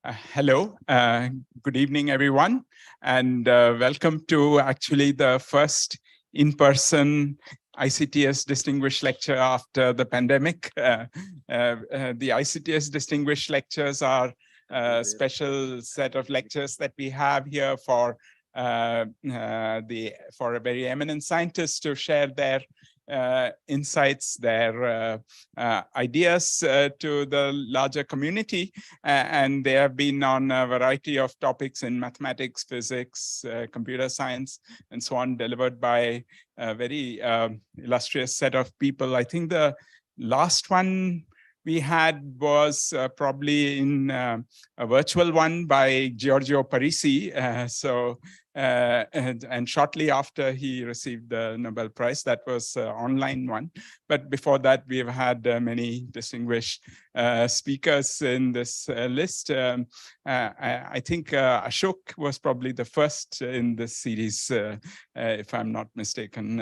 Hello, good evening, everyone, and welcome to actually the first in-person ICTS Distinguished Lecture after the pandemic. The ICTS Distinguished Lectures are a special set of lectures that we have here for a very eminent scientists to share their insights, their ideas to the larger community, and they have been on a variety of topics in mathematics, physics, computer science, and so on, delivered by a very illustrious set of people. I think the last one we had was probably in a virtual one by Giorgio Parisi. And shortly after he received the Nobel Prize, that was an online one. But before that, we've had many distinguished speakers in this list. I think Ashok was probably the first in this series, if I'm not mistaken.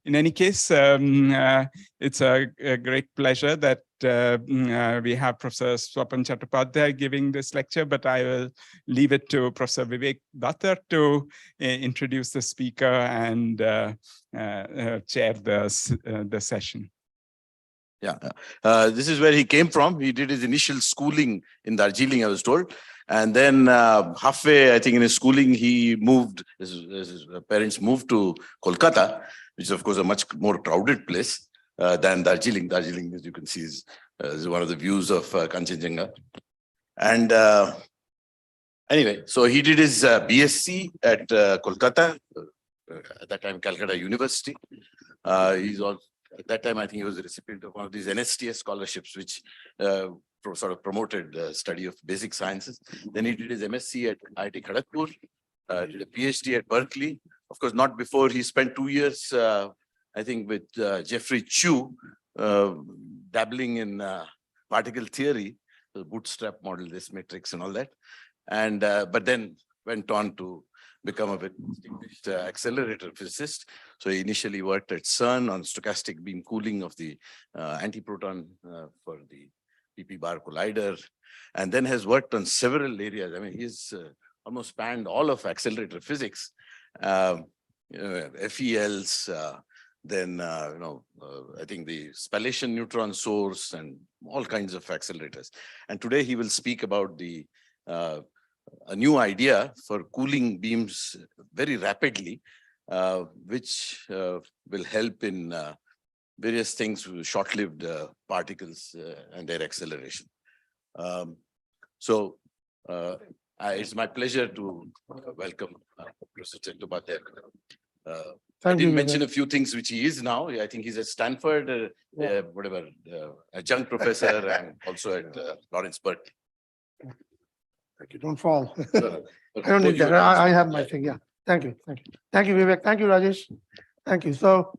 In any case, it's a great pleasure that we have Professor Swapan Chattopadhyay giving this lecture, but I will leave it to Professor Vivek Datar to introduce the speaker and chair the session. Yeah, this is where he came from. He did his initial schooling in Darjeeling, I was told. And then halfway, I think, in his schooling, he moved, his parents moved to Kolkata, which is, of course, a much more crowded place than Darjeeling. Darjeeling, as you can see, is one of the views of Kanchenjunga. And anyway, so he did his BSc at Kolkata, at that time, Calcutta University. He's also, at that time, I think he was a recipient of one of these NSTS scholarships, which sort of promoted the study of basic sciences. Then he did his MSc at IIT Kharagpur, did a PhD at Berkeley. Of course, not before he spent 2 years, I think, with Jeffrey Chew, dabbling in particle theory, the bootstrap model, this matrix and all that. And but then went on to become a very distinguished accelerator physicist. So he initially worked at CERN on stochastic beam cooling of the antiproton for the PP bar collider, and then has worked on several areas. I mean, he's almost spanned all of accelerator physics, FELs, then I think the spallation neutron source and all kinds of accelerators. And today he will speak about the a new idea for cooling beams very rapidly, which will help in various things with short-lived particles and their acceleration. It's my pleasure to welcome Professor Chattopadhyay. I didn't mention a few things which he is now. I think he's at Stanford, adjunct professor, and also at Lawrence Berkeley. Thank you. Don't fall. I don't need that. I have my thing. Yeah. Thank you. Thank you. Thank you, Vivek. Thank you, Rajesh. Thank you. So,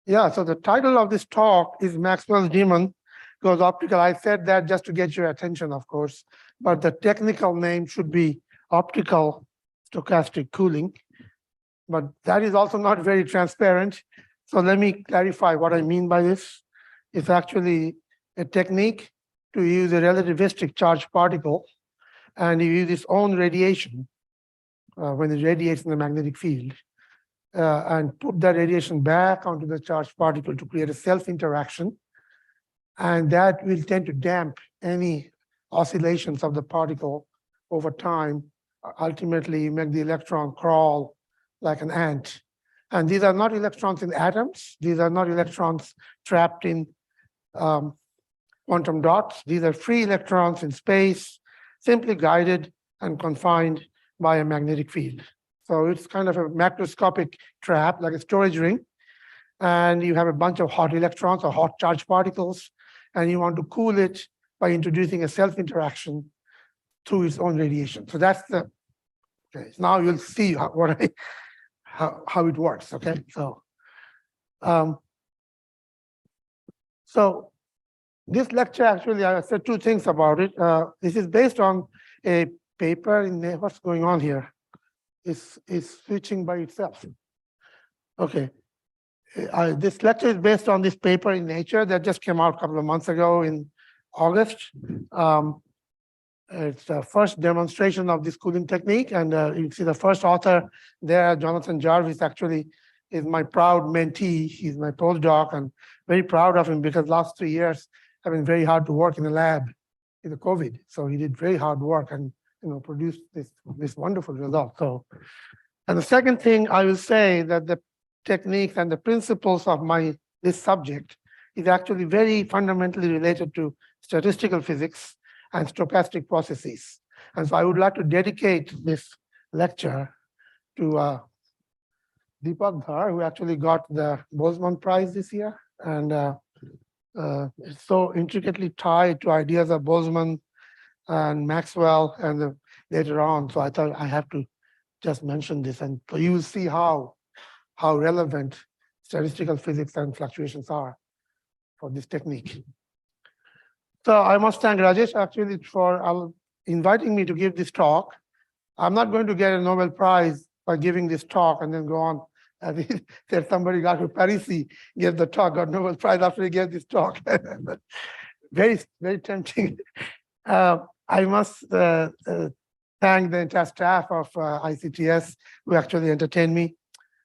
yeah. So the title of this talk is Maxwell's Demon, because optical. I said that just to get your attention, of course, but the technical name should be optical stochastic cooling. But that is also not very transparent. So let me clarify what I mean by this. It's actually a technique to use a relativistic charged particle, and you use its own radiation when it radiates in the magnetic field, and put that radiation back onto the charged particle to create a self-interaction. And that will tend to damp any oscillations of the particle over time. Ultimately, you make the electron crawl like an ant. And these are not electrons in atoms. These are not electrons trapped in quantum dots. These are free electrons in space, simply guided and confined by a magnetic field. So it's kind of a macroscopic trap, like a storage ring. And you have a bunch of hot electrons or hot charged particles, and you want to cool it by introducing a self-interaction through its own radiation. So that's the, okay, now you'll see how it works, okay? So this lecture, actually, I said two things about it. This is based on a paper in what's going on here. It's switching by itself. Okay. This lecture is based on this paper in Nature that just came out a couple of months ago in August. It's the first demonstration of this cooling technique. And you see the first author there, Jonathan Jarvis, actually is my proud mentee. He's my postdoc, and very proud of him because last 3 years have been very hard to work in the lab in the COVID. So he did very hard work and produced this wonderful result. So, and the second thing I will say that the techniques and the principles of this subject is actually very fundamentally related to statistical physics and stochastic processes. And so I would like to dedicate this lecture to Deepak Dhar, who actually got the Boltzmann Prize this year. And it's so intricately tied to ideas of Boltzmann and Maxwell and later on. So I thought I have to just mention this. And so you will see how relevant statistical physics and fluctuations are for this technique. So I must thank Rajesh actually for inviting me to give this talk. I'm not going to get a Nobel Prize by giving this talk and then go on. There's somebody got to Parisi, gave the talk, got Nobel Prize after he gave this talk. Very, very tempting. I must thank the entire staff of ICTS who actually entertained me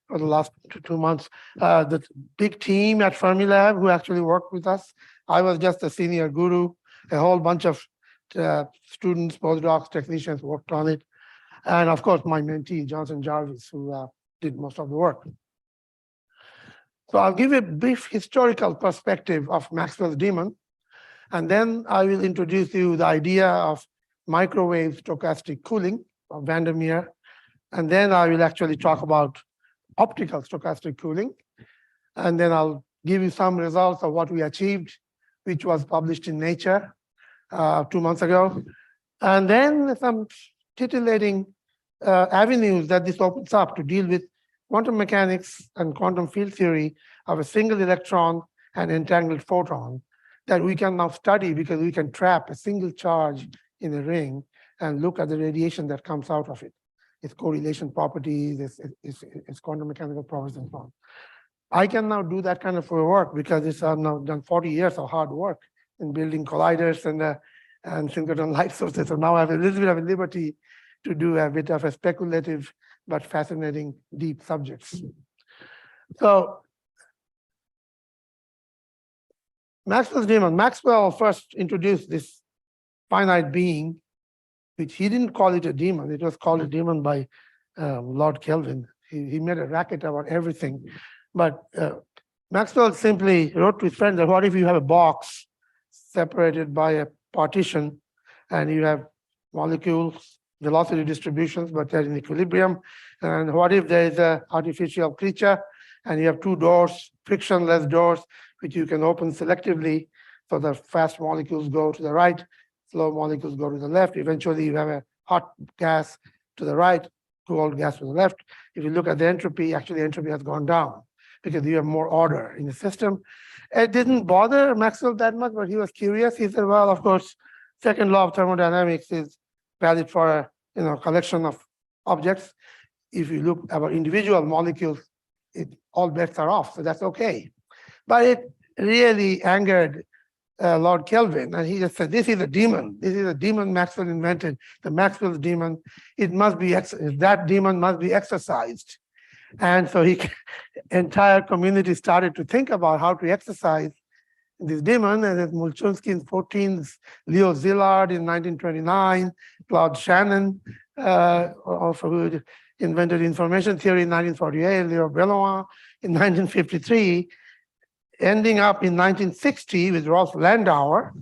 for the last 2 months. The big team at Fermilab who actually worked with us. I was just a senior guru. A whole bunch of students, postdocs, technicians worked on it. And of course, my mentee, Jonathan Jarvis, who did most of the work. So I'll give a brief historical perspective of Maxwell's demon. And then I will introduce you the idea of microwave stochastic cooling of Meer. And then I will actually talk about optical stochastic cooling. And then I'll give you some results of what we achieved, which was published in Nature 2 months ago. And then some titillating avenues that this opens up to deal with quantum mechanics and quantum field theory of a single electron and entangled photon that we can now study because we can trap a single charge in a ring and look at the radiation that comes out of it, its correlation properties, its quantum mechanical properties, and so on. I can now do that kind of work because it's now done 40 years of hard work in building colliders and synchrotron light sources. So now I have a little bit of a liberty to do a bit of a speculative but fascinating deep subjects. So Maxwell's demon. Maxwell first introduced this finite being, which he didn't call it a demon. It was called a demon by Lord Kelvin. He made a racket about everything. But Maxwell simply wrote to his friend that what if you have a box separated by a partition and you have molecules, velocity distributions, but they're in equilibrium. And what if there is an artificial creature and you have 2 doors, frictionless doors, which you can open selectively so the fast molecules go to the right, slow molecules go to the left. Eventually you have a hot gas to the right, cold gas to the left. If you look at the entropy, actually entropy has gone down because you have more order in the system. It didn't bother Maxwell that much, but he was curious. He said, well, of course, second law of thermodynamics is valid for a collection of objects. If you look at individual molecules, all bets are off, so that's okay. But it really angered Lord Kelvin, and he just said, this is a demon. This is a demon Maxwell invented, the Maxwell's demon. It must be, that demon must be exercised. And so entire community started to think about how to exercise this demon, and it's Mulchunsky in 14, Leo Szilard in 1929, Claude Shannon, who invented information theory in 1948, Leo Brillouin in 1953, ending up in 1960 with Rolf Landauer,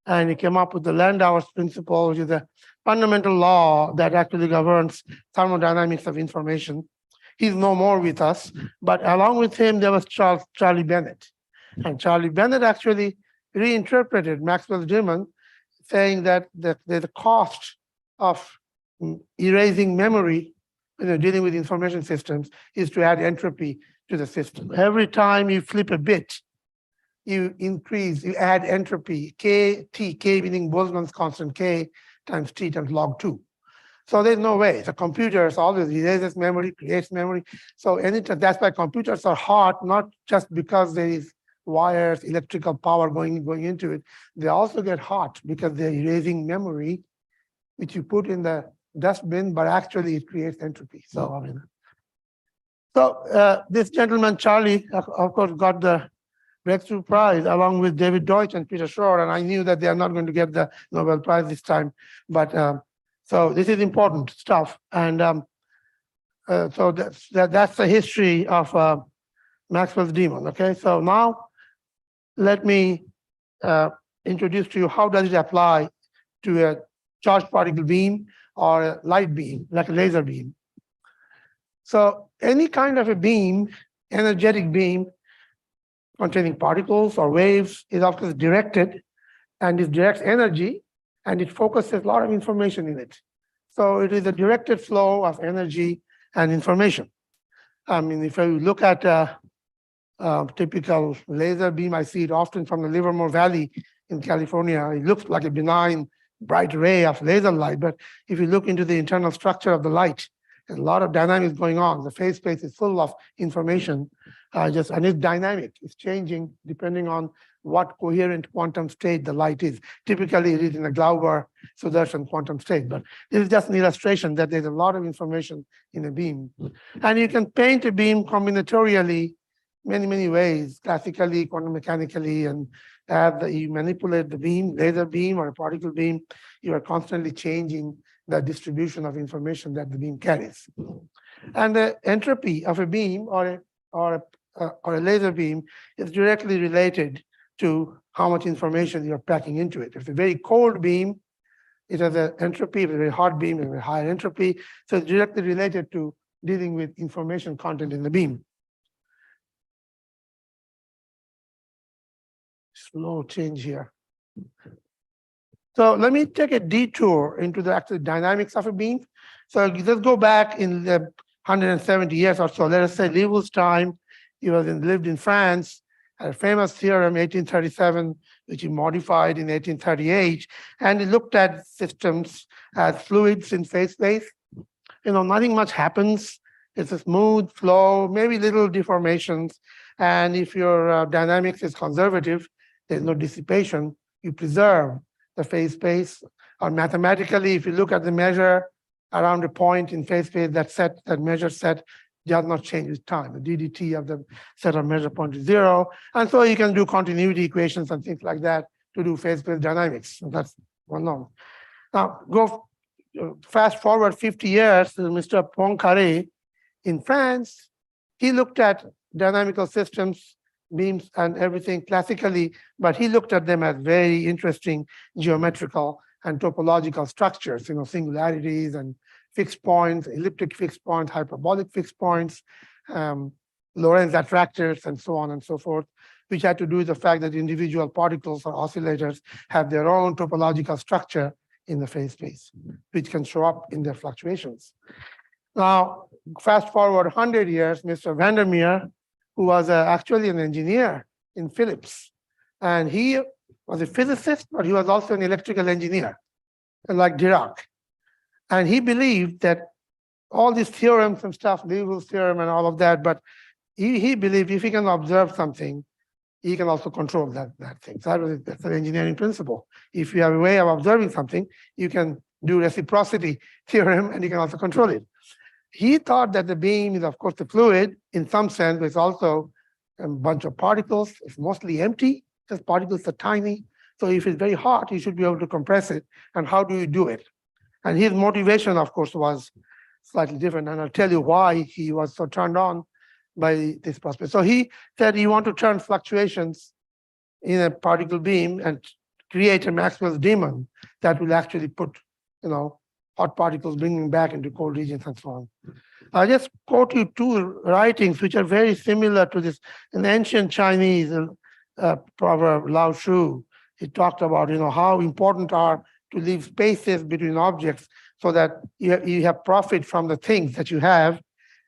and he came up with the Landauer's principle, which is a fundamental law that actually governs thermodynamics of information. He's no more with us, but along with him, there was Charlie Bennett. And Charlie Bennett actually reinterpreted Maxwell's demon, saying that the cost of erasing memory when you're dealing with information systems is to add entropy to the system. Every time you flip a bit, you add entropy, k meaning Boltzmann's constant k times t times log 2. So there's no way. The computer always erases memory, creates memory. So anytime, that's why computers are hot, not just because there is wires, electrical power going into it. They also get hot because they're erasing memory which you put in the dustbin, but actually it creates entropy. So, I mean, this gentleman, Charlie, of course, got the Breakthrough Prize along with David Deutsch and Peter Shor, and I knew that they are not going to get the Nobel Prize this time. But so this is important stuff, and so that's the history of Maxwell's demon. Okay, so now let me introduce to you how does it apply to a charged particle beam or a light beam, like a laser beam. So any kind of a beam, energetic beam containing particles or waves is of course directed, and it directs energy, and it focuses a lot of information in it. So it is a directed flow of energy and information. I mean, if you look at a typical laser beam, I see it often from the Livermore Valley in California. It looks like a benign, bright ray of laser light, but if you look into the internal structure of the light, there's a lot of dynamics going on. The phase space is full of information, and it's dynamic. It's changing depending on what coherent quantum state the light is. Typically, it is in a Glauber-Sudarshan quantum state, but this is just an illustration that there's a lot of information in a beam. And you can paint a beam combinatorially many ways, classically, quantum mechanically, and as you manipulate the beam, laser beam or a particle beam, you are constantly changing the distribution of information that the beam carries. And the entropy of a beam or a laser beam is directly related to how much information you're packing into it. If it's a very cold beam, it has an entropy. If it's a very hot beam, it has a higher entropy. So it's directly related to dealing with information content in the beam. Slow change here. So let me take a detour into the actual dynamics of a beam. So let's go back in the 170 years or so. Let us say Liouville's time. He lived in France, had a famous theorem, 1837, which he modified in 1838. And he looked at systems as fluids in phase space. Nothing much happens. It's a smooth flow, maybe little deformations. And if your dynamics is conservative, there's no dissipation, you preserve the phase space. Or mathematically, if you look at the measure around a point in phase space, that measure set does not change with time. The DDT of the set of measure point is 0. And so you can do continuity equations and things like that to do phase space dynamics. So that's one norm. Now, go fast forward 50 years to Mr. Poincaré in France. He looked at dynamical systems, beams and everything classically, but he looked at them as very interesting geometrical and topological structures, singularities and fixed points, elliptic fixed points, hyperbolic fixed points, Lorentz attractors, and so on and so forth, which had to do with the fact that individual particles or oscillators have their own topological structure in the phase space, which can show up in their fluctuations. Now, fast forward 100 years, Mr. Vandermeer, who was actually an engineer in Philips. And he was a physicist, but he was also an electrical engineer, like Dirac. And he believed that all these theorems and stuff, Liouville's theorem and all of that, but he believed if he can observe something, he can also control that thing. So that's an engineering principle. If you have a way of observing something, you can do reciprocity theorem and you can also control it. He thought that the beam is, of course, the fluid in some sense, but it's also a bunch of particles. It's mostly empty because particles are tiny. So if it's very hot, you should be able to compress it. And how do you do it? And his motivation, of course, was slightly different. And I'll tell you why he was so turned on by this prospect. So he said you want to turn fluctuations in a particle beam and create a Maxwell's demon that will actually put, hot particles, bringing back into cold regions and so on. I'll just quote you two writings which are very similar to this. In ancient Chinese proverb, Lao Shu, he talked about how important are to leave spaces between objects so that you have profit from the things that you have,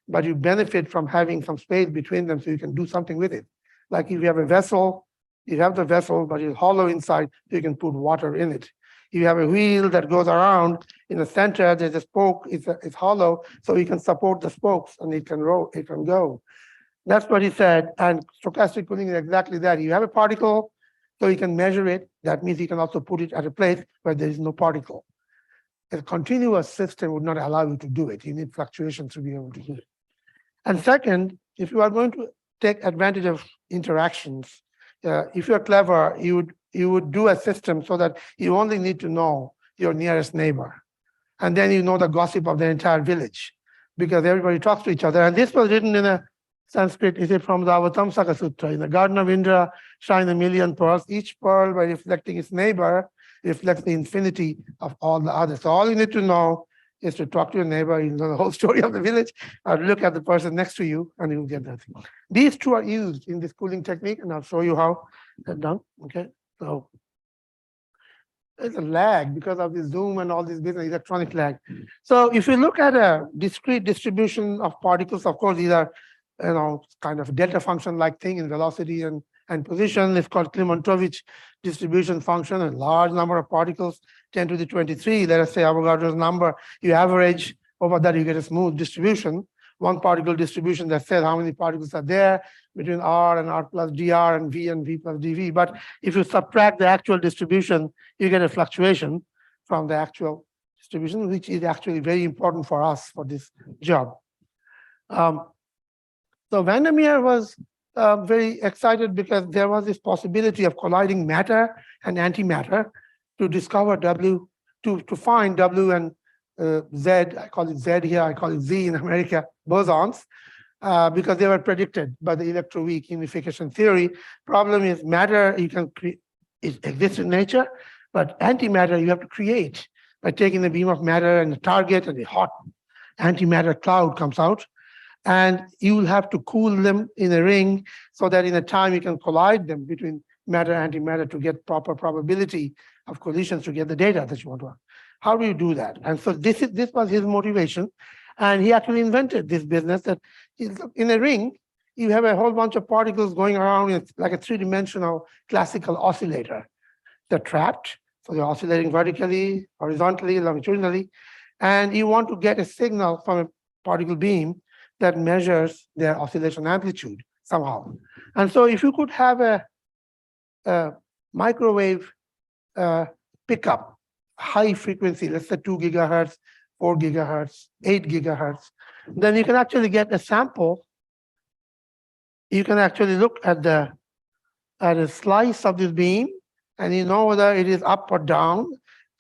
but you benefit from having some space between them so you can do something with it. Like if you have a vessel, you have the vessel, but it's hollow inside, so you can put water in it. You have a wheel that goes around. In the center, there's a spoke. It's hollow, so you can support the spokes, and it can roll. It can go. That's what he said. And stochastic cooling is exactly that. You have a particle, so you can measure it. That means you can also put it at a place where there is no particle. a continuous system would not allow you to do it. You need fluctuations to be able to do it. And second, if you are going to take advantage of interactions, if you're clever, you would do a system so that you only need to know your nearest neighbor. And then you know the gossip of the entire village, because everybody talks to each other. And this was written in a Sanskrit, is it from the Avatamsaka Sutra? In the Garden of Indra shine a million pearls. Each pearl, by reflecting its neighbor, reflects the infinity of all the others. So all you need to know is to talk to your neighbor, you know the whole story of the village, or look at the person next to you, and you'll get that thing. These two are used in this cooling technique, and I'll show you how that's done. Okay, so there's a lag because of the Zoom and all this business, electronic lag. So if you look at a discrete distribution of particles, of course, these are kind of delta function-like thing in velocity and position. It's called Klimantovich distribution function. A large number of particles, 10 to the 23, let us say Avogadro's number. You average over that, you get a smooth distribution. One particle distribution that says how many particles are there between R and R plus dr and V plus dV. But if you subtract the actual distribution, you get a fluctuation from the actual distribution, which is actually very important for us for this job. So Vandermeer was very excited because there was this possibility of colliding matter and antimatter to discover W, to find W and Z, I call it Z here, I call it Z in America, bosons, because they were predicted by the electroweak unification theory. Problem is matter, you can create, it exists in nature, but antimatter you have to create by taking the beam of matter and the target, and the hot antimatter cloud comes out. And you will have to cool them in a ring so that in a time you can collide them between matter and antimatter to get proper probability of collisions to get the data that you want to have. How do you do that? And so this was his motivation. And he actually invented this business that in a ring, you have a whole bunch of particles going around. It's like a three-dimensional classical oscillator. They're trapped, so they're oscillating vertically, horizontally, longitudinally. And you want to get a signal from a particle beam that measures their oscillation amplitude somehow. And so if you could have a microwave pickup, high frequency, let's say 2 gigahertz, 4 gigahertz, 8 gigahertz, then you can actually get a sample. You can actually look at a slice of this beam, and you know whether it is up or down,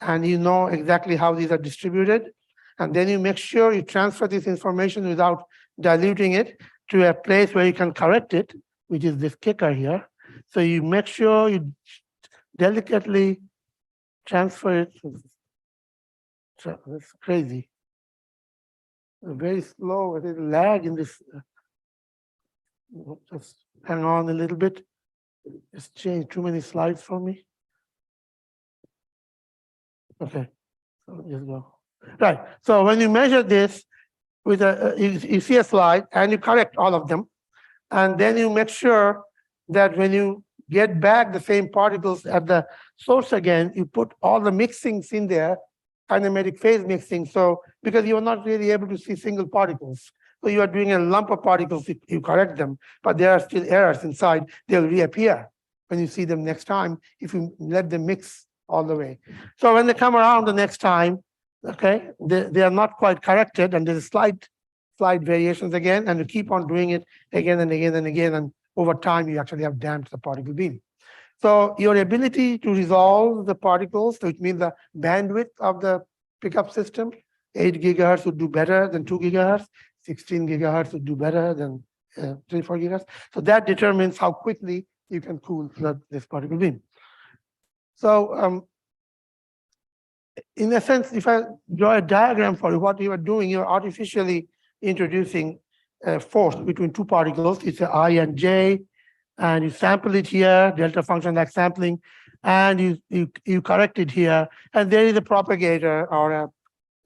and you know exactly how these are distributed. And then you make sure you transfer this information without diluting it to a place where you can correct it, which is this kicker here. So you make sure you delicately transfer it. That's crazy. Very slow. It is lag in this. Just hang on a little bit. It's changed too many slides for me. Okay, so just go. Right. So when you measure this with you see a slide and you correct all of them, and then you make sure that when you get back the same particles at the source again, you put all the mixings in there, kinematic phase mixing. So because you are not really able to see single particles, so you are doing a lump of particles, you correct them, but there are still errors inside. They'll reappear when you see them next time if you let them mix all the way. So when they come around the next time, okay, they are not quite corrected, and there's slight variations again, and you keep on doing it again and again and again, and over time you actually have damped the particle beam. So your ability to resolve the particles, which means the bandwidth of the pickup system, 8 gigahertz would do better than 2 gigahertz, 16 gigahertz would do better than 24 gigahertz. So that determines how quickly you can cool this particle beam. So in a sense, if I draw a diagram for you, what you are doing, you're artificially introducing a force between two particles. It's a I and J, and you sample it here, delta function like sampling, and you correct it here, and there is a propagator or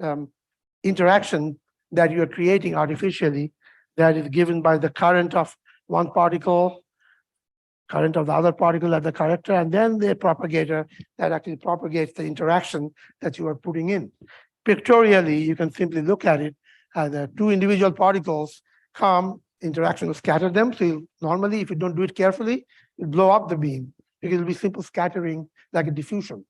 a interaction that you are creating artificially that is given by the current of one particle, current of the other particle at the corrector, and then the propagator that actually propagates the interaction that you are putting in. Pictorially, you can simply look at it as the two individual particles come, interaction will scatter them. So normally, if you don't do it carefully, you blow up the beam. It will be simple scattering like a diffusion.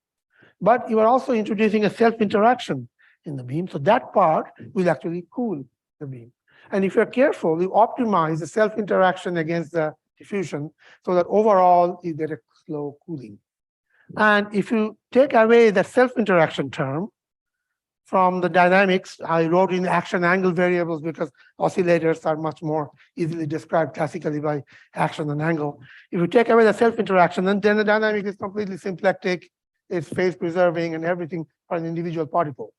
But you are also introducing a self-interaction in the beam. So that part will actually cool the beam. And if you're careful, you optimize the self-interaction against the diffusion so that overall you get a slow cooling. And if you take away the self-interaction term from the dynamics, I wrote in action angle variables because oscillators are much more easily described classically by action and angle. If you take away the self-interaction, then the dynamic is completely symplectic, it's phase preserving and everything for an individual particle.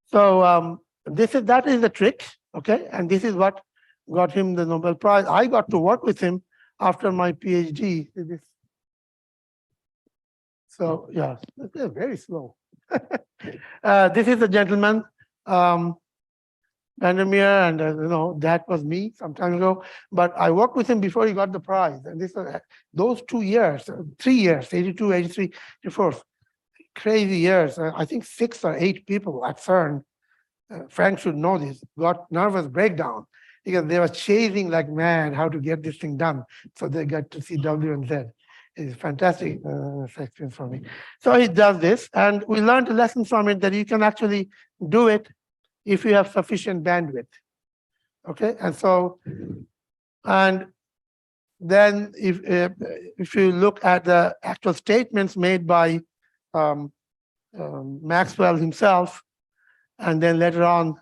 So that is the trick, okay? And this is what got him the Nobel Prize. I got to work with him after my PhD. So yeah, they're very slow. This is a gentleman, Meer, and that was me some time ago. But I worked with him before he got the prize. And those 2 years, 3 years, 82, 83, 84, crazy years. I think 6 or 8 people at CERN, Frank should know this, got nervous breakdown because they were chasing like mad how to get this thing done. So they got to see W and Z. It's a fantastic experience for me. So he does this, and we learned a lesson from it that you can actually do it if you have sufficient bandwidth. Okay, and then if you look at the actual statements made by Maxwell himself, and then later on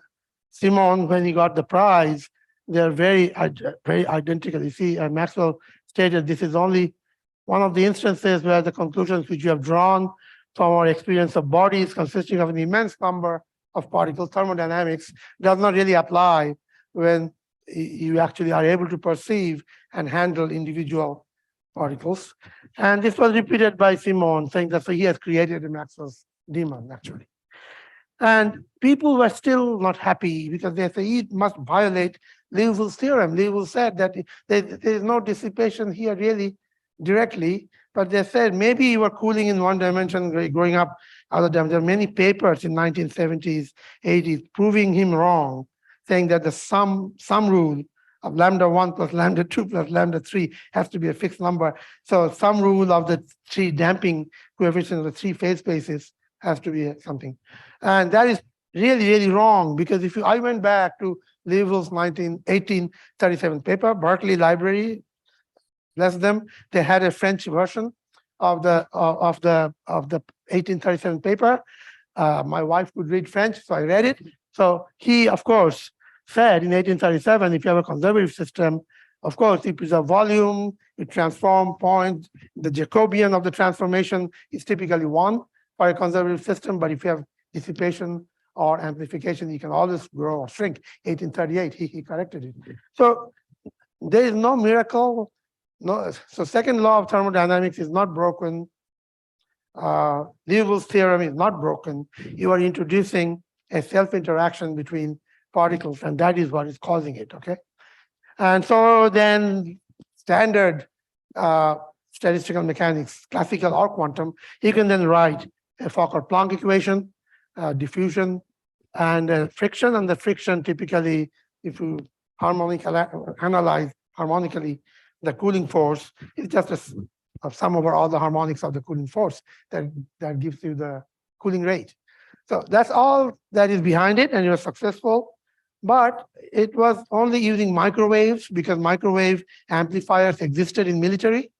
Simon, when he got the prize, they're very identical. You see, Maxwell stated this is only one of the instances where the conclusions which you have drawn from our experience of bodies consisting of an immense number of particles, thermodynamics, does not really apply when you actually are able to perceive and handle individual particles. And this was repeated by Simon, saying that so he has created a Maxwell's demon, actually. And people were still not happy because they say it must violate Liouville's theorem. Liouville said that there is no dissipation here really directly, but they said maybe you were cooling in one dimension, growing up other dimension. There are many papers in 1970s, 80s proving him wrong, saying that the sum rule of lambda1 plus lambda2 plus lambda3 has to be a fixed number. So some rule of the 3 damping coefficient of the 3 phase spaces has to be something. And that is really, really wrong, because if I went back to Liouville's 1837 paper, Berkeley Library, bless them, they had a French version of the 1837 paper. My wife could read French, so I read it. So he, of course, said in 1837, if you have a conservative system, of course, you preserve volume, you transform points. The Jacobian of the transformation is typically 1 for a conservative system, but if you have dissipation or amplification, you can always grow or shrink. 1838, he corrected it. So there is no miracle. No, so second law of thermodynamics is not broken. Liouville's theorem is not broken. You are introducing a self-interaction between particles, and that is what is causing it, okay? And so then standard statistical mechanics, classical or quantum, you can then write a Fokker-Planck equation, diffusion, and friction. And the friction typically, if you analyze harmonically, the cooling force is just a sum over all the harmonics of the cooling force that gives you the cooling rate. So that's all that is behind it, and you're successful. But it was only using microwaves because microwave amplifiers existed in military,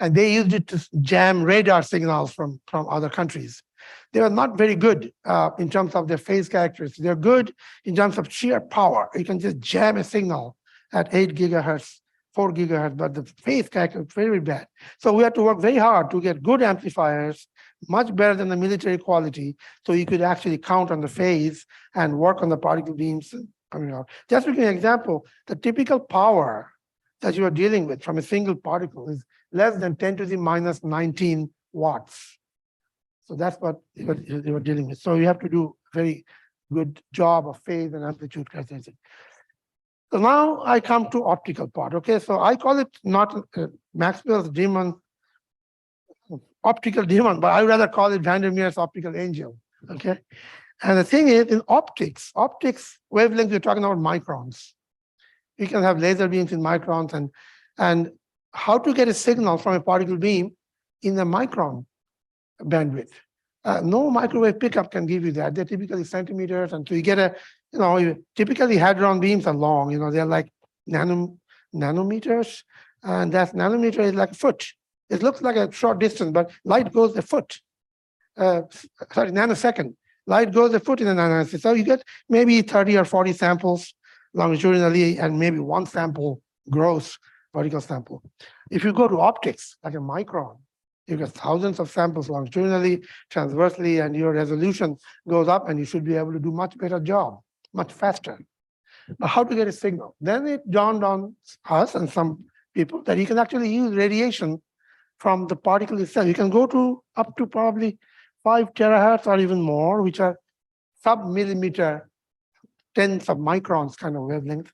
and they used it to jam radar signals from other countries. They were not very good in terms of their phase characteristics. They're good in terms of sheer power. You can just jam a signal at 8 gigahertz, 4 gigahertz, but the phase character is very bad. So we had to work very hard to get good amplifiers, much better than the military quality, so you could actually count on the phase and work on the particle beams coming out. Just to give you an example, the typical power that you are dealing with from a single particle is less than 10 to the minus 19 watts. So that's what they were dealing with. So you have to do a very good job of phase and amplitude characteristic. So now I come to optical part. Okay, so I call it not Maxwell's demon, optical demon, but I rather call it Vandermeer's optical angel. Okay, and the thing is, in optics wavelengths, we're talking about microns. You can have laser beams in microns, and how to get a signal from a particle beam in the micron bandwidth. No microwave pickup can give you that. They're typically centimeters, and so you get a, typically hadron beams are long. They're like nanometers, and that nanometer is like a foot. It looks like a short distance, but light goes a foot. Sorry, nanosecond. Light goes a foot in a nanosecond. So you get maybe 30 or 40 samples longitudinally, and maybe one sample gross vertical sample. If you go to optics, like a micron, you get thousands of samples longitudinally, transversely, and your resolution goes up, and you should be able to do much better job, much faster. Now, how to get a signal? Then it dawned on us and some people that you can actually use radiation from the particle itself. You can go to up to probably 5 terahertz or even more, which are sub-millimeter, tens of microns kind of wavelength.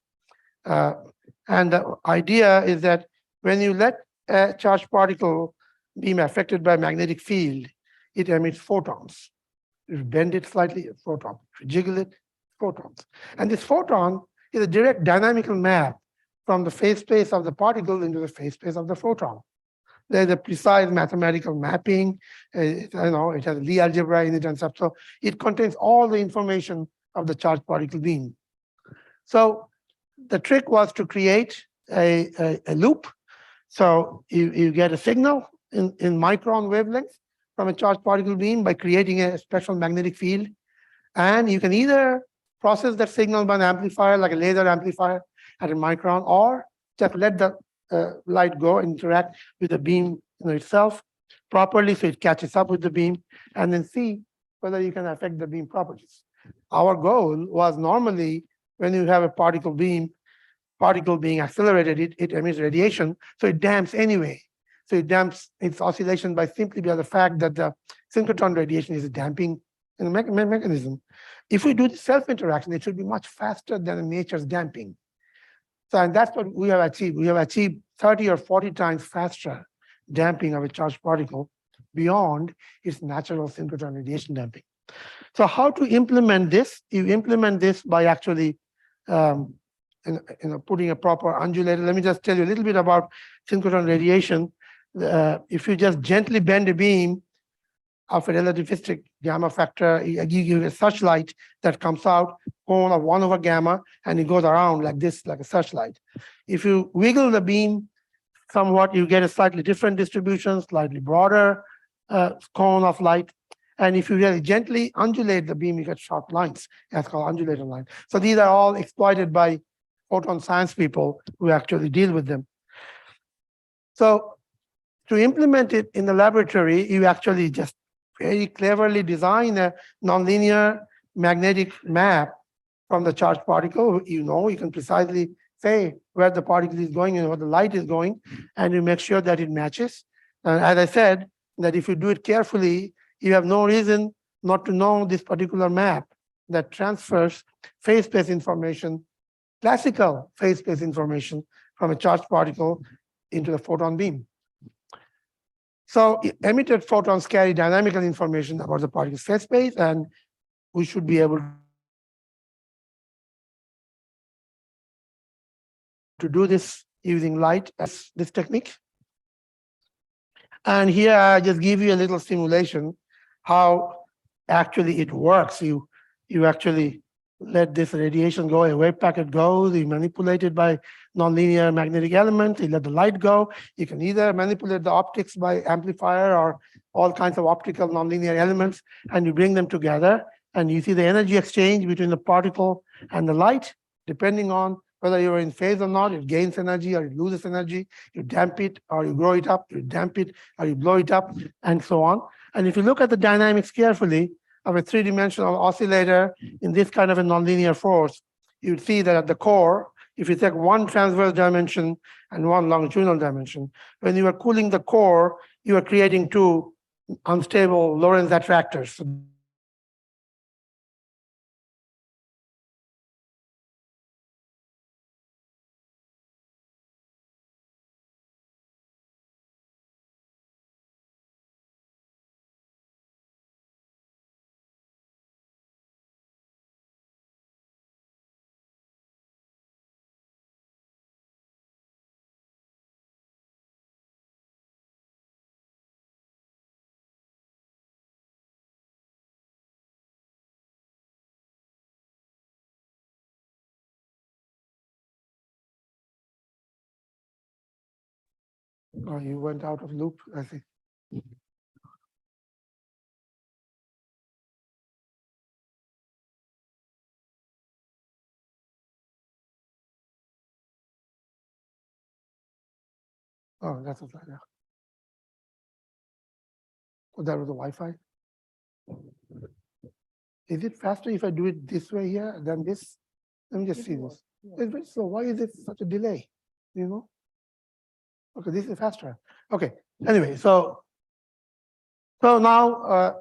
And the idea is that when you let a charged particle beam affected by a magnetic field, it emits photons. If you bend it slightly, a photon. If you jiggle it, photons. And this photon is a direct dynamical map from the phase space of the particle into the phase space of the photon. There's a precise mathematical mapping. It has Lie algebra in it and stuff. So it contains all the information of the charged particle beam. So the trick was to create a loop. So you get a signal in micron wavelength from a charged particle beam by creating a special magnetic field. And you can either process that signal by an amplifier, like a laser amplifier at a micron, or just let the light go and interact with the beam itself properly so it catches up with the beam, and then see whether you can affect the beam properties. Our goal was normally when you have a particle being accelerated, it emits radiation, so it damps anyway. So it damps its oscillation by simply by the fact that the synchrotron radiation is a damping mechanism. If we do the self-interaction, it should be much faster than nature's damping. So, and that's what we have achieved. We have achieved 30 or 40 times faster damping of a charged particle beyond its natural synchrotron radiation damping. So how to implement this? You implement this by actually putting a proper undulator. Let me just tell you a little bit about synchrotron radiation. If you just gently bend a beam of a relativistic gamma factor, you give a searchlight that comes out, cone of 1 over gamma, and it goes around like this, like a searchlight. If you wiggle the beam somewhat, you get a slightly different distribution, slightly broader cone of light. And if you really gently undulate the beam, you get sharp lines. That's called undulator line. So these are all exploited by photon science people who actually deal with them. So to implement it in the laboratory, you actually just very cleverly design a nonlinear magnetic map from the charged particle. You can precisely say where the particle is going and where the light is going, and you make sure that it matches. And as I said, that if you do it carefully, you have no reason not to know this particular map that transfers phase space information, classical phase space information from a charged particle into the photon beam. So emitted photons carry dynamical information about the particle's phase space, and we should be able to do this using light as this technique. And here I just give you a little simulation how actually it works. You actually let this radiation go, a wave packet goes, you manipulate it by nonlinear magnetic element, you let the light go. You can either manipulate the optics by amplifier or all kinds of optical nonlinear elements, and you bring them together, and you see the energy exchange between the particle and the light, depending on whether you're in phase or not. It gains energy or it loses energy. You damp it or you grow it up, you damp it or you blow it up, and so on. And if you look at the dynamics carefully of a three-dimensional oscillator in this kind of a nonlinear force, you'd see that at the core, if you take one transverse dimension and one longitudinal dimension, when you are cooling the core, you are creating two unstable Lorentz attractors. Oh, you went out of loop, I think. Oh, that's a yeah. Oh, that was the Wi-Fi. Is it faster if I do it this way here than this? Let me just see this. It's very slow. Why is it such a delay? You know? Okay, this is faster. Okay. Anyway, so now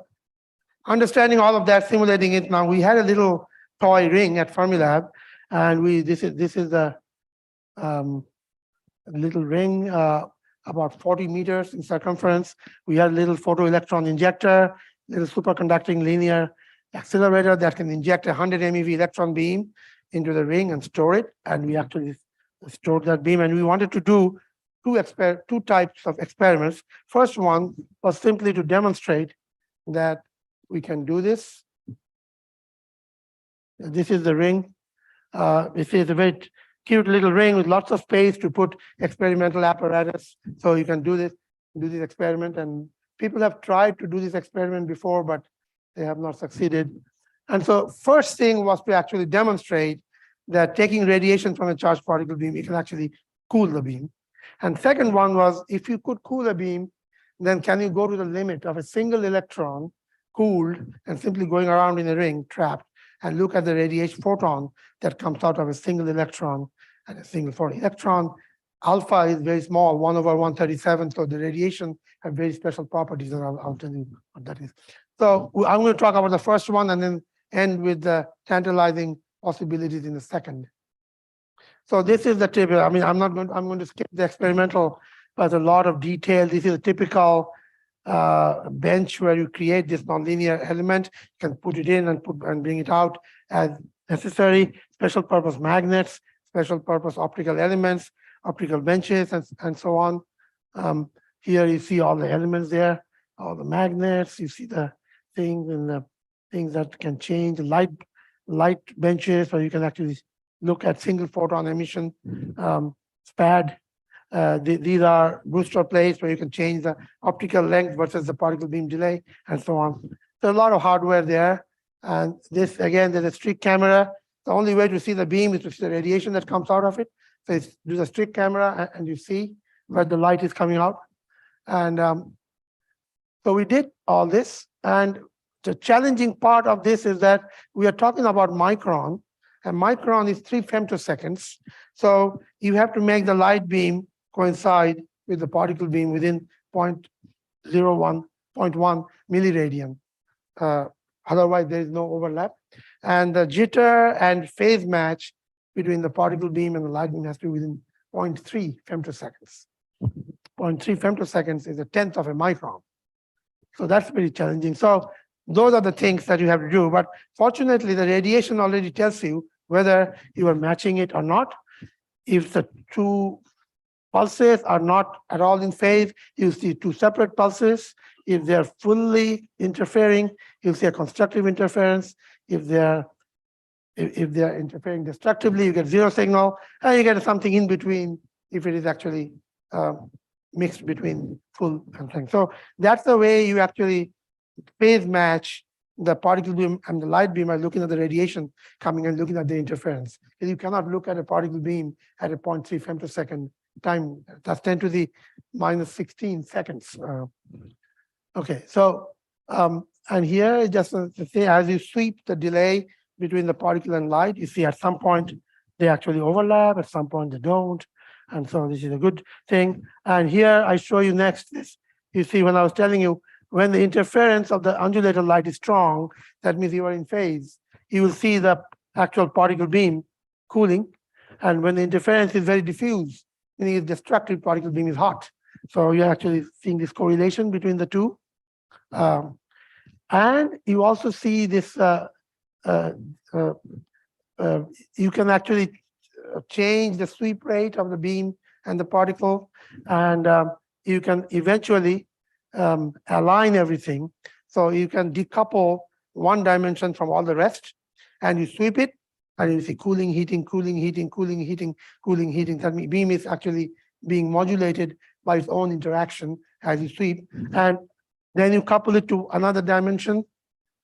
understanding all of that, simulating it. Now we had a little toy ring at Fermilab, and this is a little ring about 40 meters in circumference. We had a little photoelectron injector, little superconducting linear accelerator that can inject a 100 MeV electron beam into the ring and store it. And we actually stored that beam. And we wanted to do two types of experiments. First one was simply to demonstrate that we can do this. This is the ring. This is a very cute little ring with lots of space to put experimental apparatus. So you can do this experiment. And people have tried to do this experiment before, but they have not succeeded. And so first thing was to actually demonstrate that taking radiation from a charged particle beam, you can actually cool the beam. And second one was, if you could cool a beam, then can you go to the limit of a single electron cooled and simply going around in a ring trapped and look at the radiation photon that comes out of a single electron and a single photon. Electron alpha is very small, 1/137, so the radiation have very special properties, and I'll tell you what that is. So I'm going to talk about the first one and then end with the tantalizing possibilities in the second. So this is the typical, I mean, I'm going to skip the experimental, but a lot of detail. This is a typical bench where you create this nonlinear element. You can put it in and bring it out as necessary. Special purpose magnets, special purpose optical elements, optical benches, and so on. Here you see all the elements there, all the magnets. You see the things and the things that can change. Light benches where you can actually look at single photon emission. SPAD. These are booster plates where you can change the optical length versus the particle beam delay, and so on. There's a lot of hardware there. And this, again, there's a strict camera. The only way to see the beam is to see the radiation that comes out of it. So it's do the strict camera, and you see where the light is coming out. And so we did all this. And the challenging part of this is that we are talking about micron, and micron is 3 femtoseconds. So you have to make the light beam coincide with the particle beam within 0.01, 0.1 milliradian. Otherwise, there is no overlap. And the jitter and phase match between the particle beam and the light beam has to be within 0.3 femtoseconds. 0.3 femtoseconds is a tenth of a micron. So that's very challenging. So those are the things that you have to do. But fortunately, the radiation already tells you whether you are matching it or not. If the two pulses are not at all in phase, you see two separate pulses. If they're fully interfering, you see a constructive interference. If they're interfering destructively, you get zero signal, and you get something in between if it is actually mixed between full and thing. So that's the way you actually phase match the particle beam and the light beam by looking at the radiation coming and looking at the interference. You cannot look at a particle beam at a 0.3 femtosecond time. That's 10 to the minus 16 seconds. Okay, so and here just to say, as you sweep the delay between the particle and light, you see at some point they actually overlap, at some point they don't. And so this is a good thing. And here I show you next this. You see, when I was telling you, when the interference of the undulated light is strong, that means you are in phase. You will see the actual particle beam cooling. And when the interference is very diffuse, meaning it's destructive, particle beam is hot. So you're actually seeing this correlation between the two. And you also see this, you can actually change the sweep rate of the beam and the particle, and you can eventually align everything. So you can decouple one dimension from all the rest, and you sweep it, and you see cooling, heating, cooling, heating, cooling, heating, cooling, heating. That beam is actually being modulated by its own interaction as you sweep. And then you couple it to another dimension,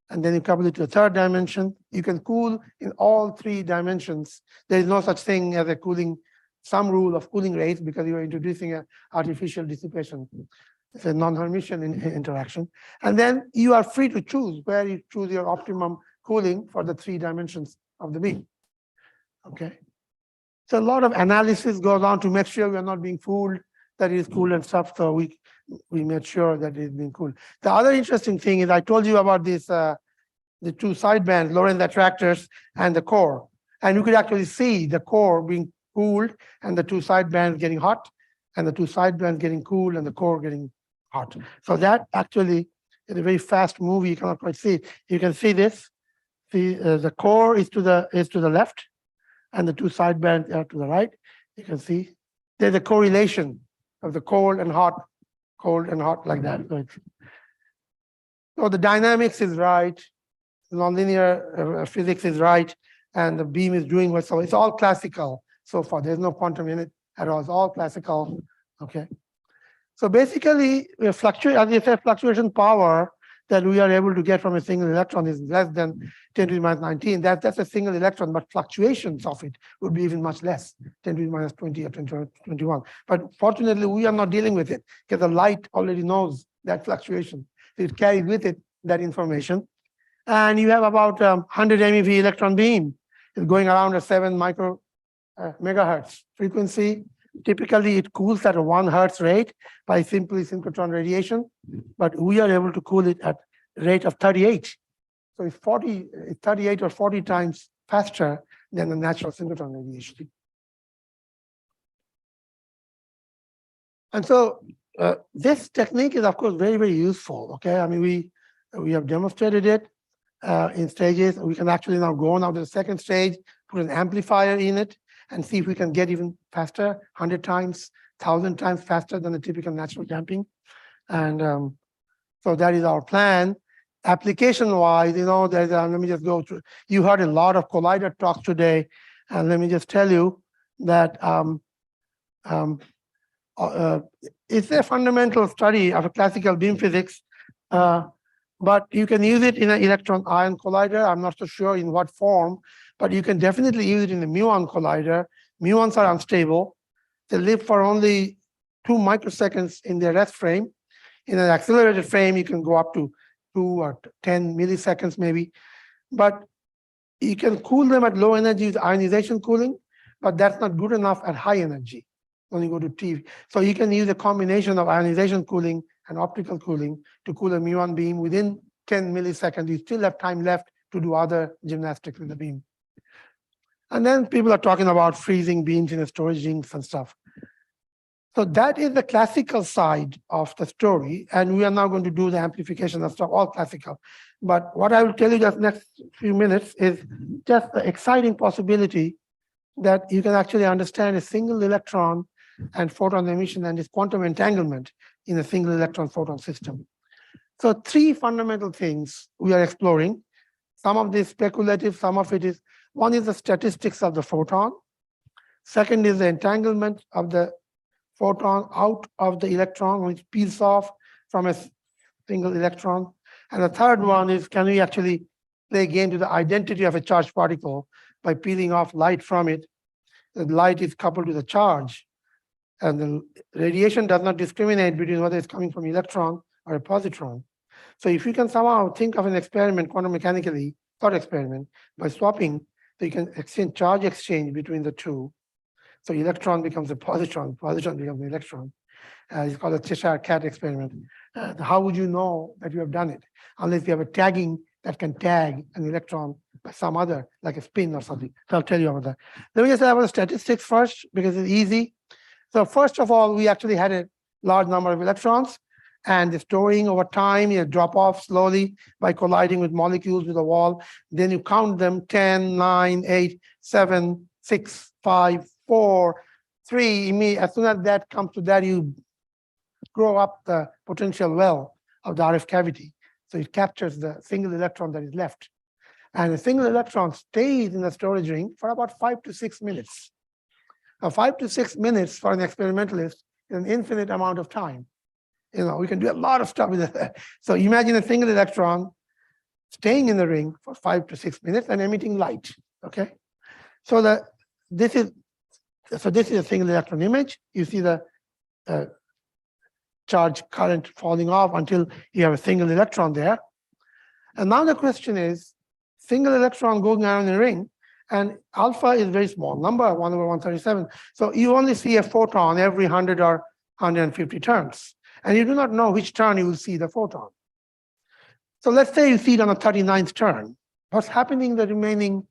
and then you couple it to a third dimension. You can cool in all three dimensions. There is no such thing as a cooling, some rule of cooling rates, because you are introducing an artificial dissipation. It's a non-Hermitian interaction. And then you are free to choose where you choose your optimum cooling for the three dimensions of the beam. Okay. So a lot of analysis goes on to make sure we are not being fooled, that it is cool and stuff. So we made sure that it is being cooled. The other interesting thing is I told you about this, the two sidebands, Lorentz attractors and the core. And you could actually see the core being cooled and the two sidebands getting hot, and the two sidebands getting cooled and the core getting hot. So that actually is a very fast movie. You cannot quite see it. You can see this. See, the core is to the left, and the two sidebands are to the right. You can see there's a correlation of the cold and hot like that. So the dynamics is right, nonlinear physics is right, and the beam is doing what. So it's all classical so far. There's no quantum in it at all. It's all classical. Okay. So basically, we fluctuate, as you said, fluctuation power that we are able to get from a single electron is less than 10 to the minus 19. That's a single electron, but fluctuations of it would be even much less, 10 to the minus 20 or 10 to 21. But fortunately, we are not dealing with it because the light already knows that fluctuation. It carries with it that information. And you have about 100 MeV electron beam. It's going around a 7 megahertz frequency. Typically, it cools at a 1 hertz rate by simply synchrotron radiation, but we are able to cool it at a rate of 38. So it's 38 or 40 times faster than the natural synchrotron radiation. And so this technique is, of course, very, very useful. Okay, I mean, we have demonstrated it in stages. We can actually now go now to the second stage, put an amplifier in it, and see if we can get even faster, 100 times, 1,000 times faster than the typical natural damping. And so that is our plan. Application-wise, there's let me just go through. You heard a lot of collider talks today, and let me just tell you that it's a fundamental study of a classical beam physics, but you can use it in an electron-ion collider. I'm not so sure in what form, but you can definitely use it in a muon collider. Muons are unstable. They live for only 2 microseconds in their rest frame. In an accelerated frame, you can go up to 2 or 10 milliseconds maybe. But you can cool them at low energy with ionization cooling, but that's not good enough at high energy when you go to T. So you can use a combination of ionization cooling and optical cooling to cool a muon beam within 10 milliseconds. You still have time left to do other gymnastics with the beam. And then people are talking about freezing beams in a storage rings and stuff. So that is the classical side of the story. And we are now going to do the amplification and stuff, all classical. But what I will tell you just next few minutes is just the exciting possibility that you can actually understand a single electron and photon emission and its quantum entanglement in a single electron photon system. So 3 fundamental things we are exploring. Some of this speculative, some of it is, one is the statistics of the photon. Second is the entanglement of the photon out of the electron, which peels off from a single electron. And the third one is, can we actually play a game to the identity of a charged particle by peeling off light from it? The light is coupled to the charge. And the radiation does not discriminate between whether it's coming from electron or a positron. So if you can somehow think of an experiment quantum mechanically, thought experiment, by swapping, so you can exchange charge exchange between the two. So electron becomes a positron, positron becomes an electron. It's called a Cheshire cat experiment. How would you know that you have done it? Unless you have a tagging that can tag an electron by some other, like a spin or something. So I'll tell you about that. Let me just say about the statistics first, because it's easy. So first of all, we actually had a large number of electrons, and the storing over time, you drop off slowly by colliding with molecules with a wall. Then you count them 10, 9, 8, 7, 6, 5, 4, 3. As soon as that comes to that, you grow up the potential well of the RF cavity. So it captures the single electron that is left. And a single electron stays in the storage ring for about 5 to 6 minutes. Now, 5 to 6 minutes for an experimentalist in an infinite amount of time. We can do a lot of stuff with it. So imagine a single electron staying in the ring for 5 to 6 minutes and emitting light. Okay, so this is a single electron image. You see the charge current falling off until you have a single electron there. And now the question is, single electron going around the ring, and alpha is a very small number, 1/137. So you only see a photon every 100 or 150 turns. And you do not know which turn you will see the photon. So let's say you see it on the 39th turn. What's happening in the remaining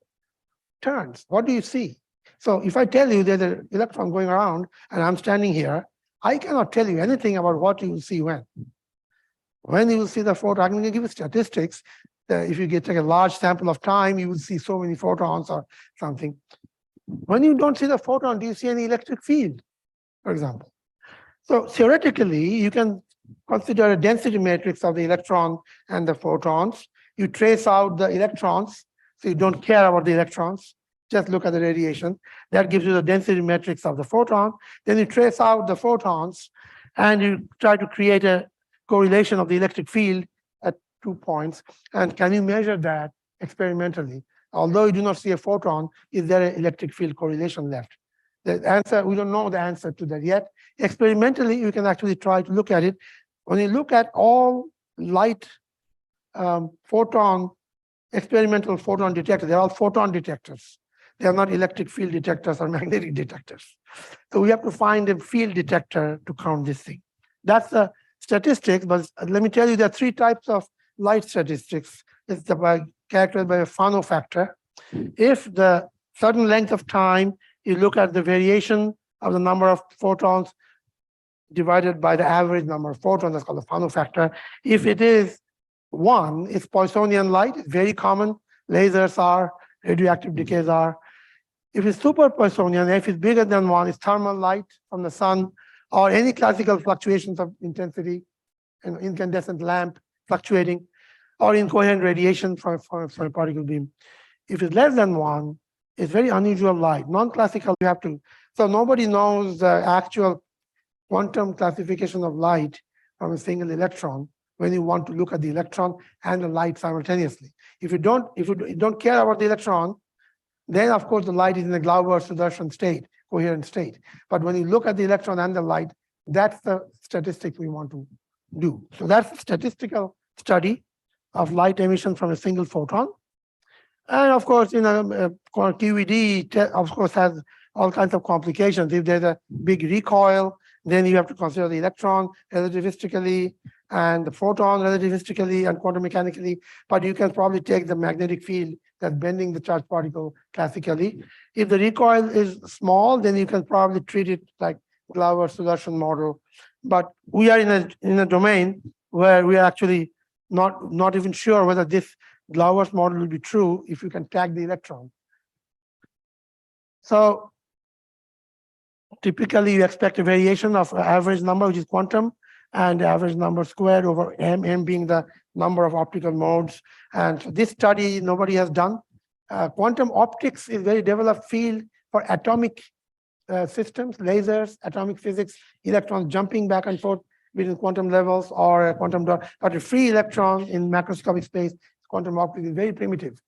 turns? What do you see? So if I tell you there's an electron going around and I'm standing here, I cannot tell you anything about what you will see when. When you will see the photon, I'm going to give you statistics. If you take a large sample of time, you will see so many photons or something. When you don't see the photon, do you see any electric field, for example? So theoretically, you can consider a density matrix of the electron and the photons. You trace out the electrons, so you don't care about the electrons. Just look at the radiation. That gives you the density matrix of the photon. Then you trace out the photons, and you try to create a correlation of the electric field at 2 points. And can you measure that experimentally? Although you do not see a photon, is there an electric field correlation left? The answer, we don't know the answer to that yet. Experimentally, you can actually try to look at it. When you look at all light experimental photon detectors, they're all photon detectors. They are not electric field detectors or magnetic detectors. So we have to find a field detector to count this thing. That's the statistics, but let me tell you, there are 3 types of light statistics. It's characterized by a Fano factor. If the certain length of time, you look at the variation of the number of photons divided by the average number of photons, that's called the Fano factor. If it is 1, it's Poissonian light, it's very common. Lasers are, radioactive decays are. If it's super Poissonian, if it's bigger than 1, it's thermal light from the sun, or any classical fluctuations of intensity, incandescent lamp fluctuating, or incoherent radiation from a particle beam. If it's less than 1, it's very unusual light. Non-classical, you have to. So nobody knows the actual quantum classification of light from a single electron when you want to look at the electron and the light simultaneously. If you don't care about the electron, then of course the light is in a Glauber-Sudarshan state, coherent state. But when you look at the electron and the light, that's the statistic we want to do. So that's a statistical study of light emission from a single photon. And of course, QED, of course, has all kinds of complications. If there's a big recoil, then you have to consider the electron relativistically and the photon relativistically and quantum mechanically. But you can probably take the magnetic field that's bending the charged particle classically. If the recoil is small, then you can probably treat it like Glauber-Sudarshan model. But we are in a domain where we are actually not even sure whether this Glauber's model will be true if you can tag the electron. So typically you expect a variation of average number, which is quantum, and average number squared over m being the number of optical modes. And so this study nobody has done. Quantum optics is a very developed field for atomic systems, lasers, atomic physics, electrons jumping back and forth between quantum levels or a quantum dot, but a free electron in macroscopic space. Quantum optics is very primitive.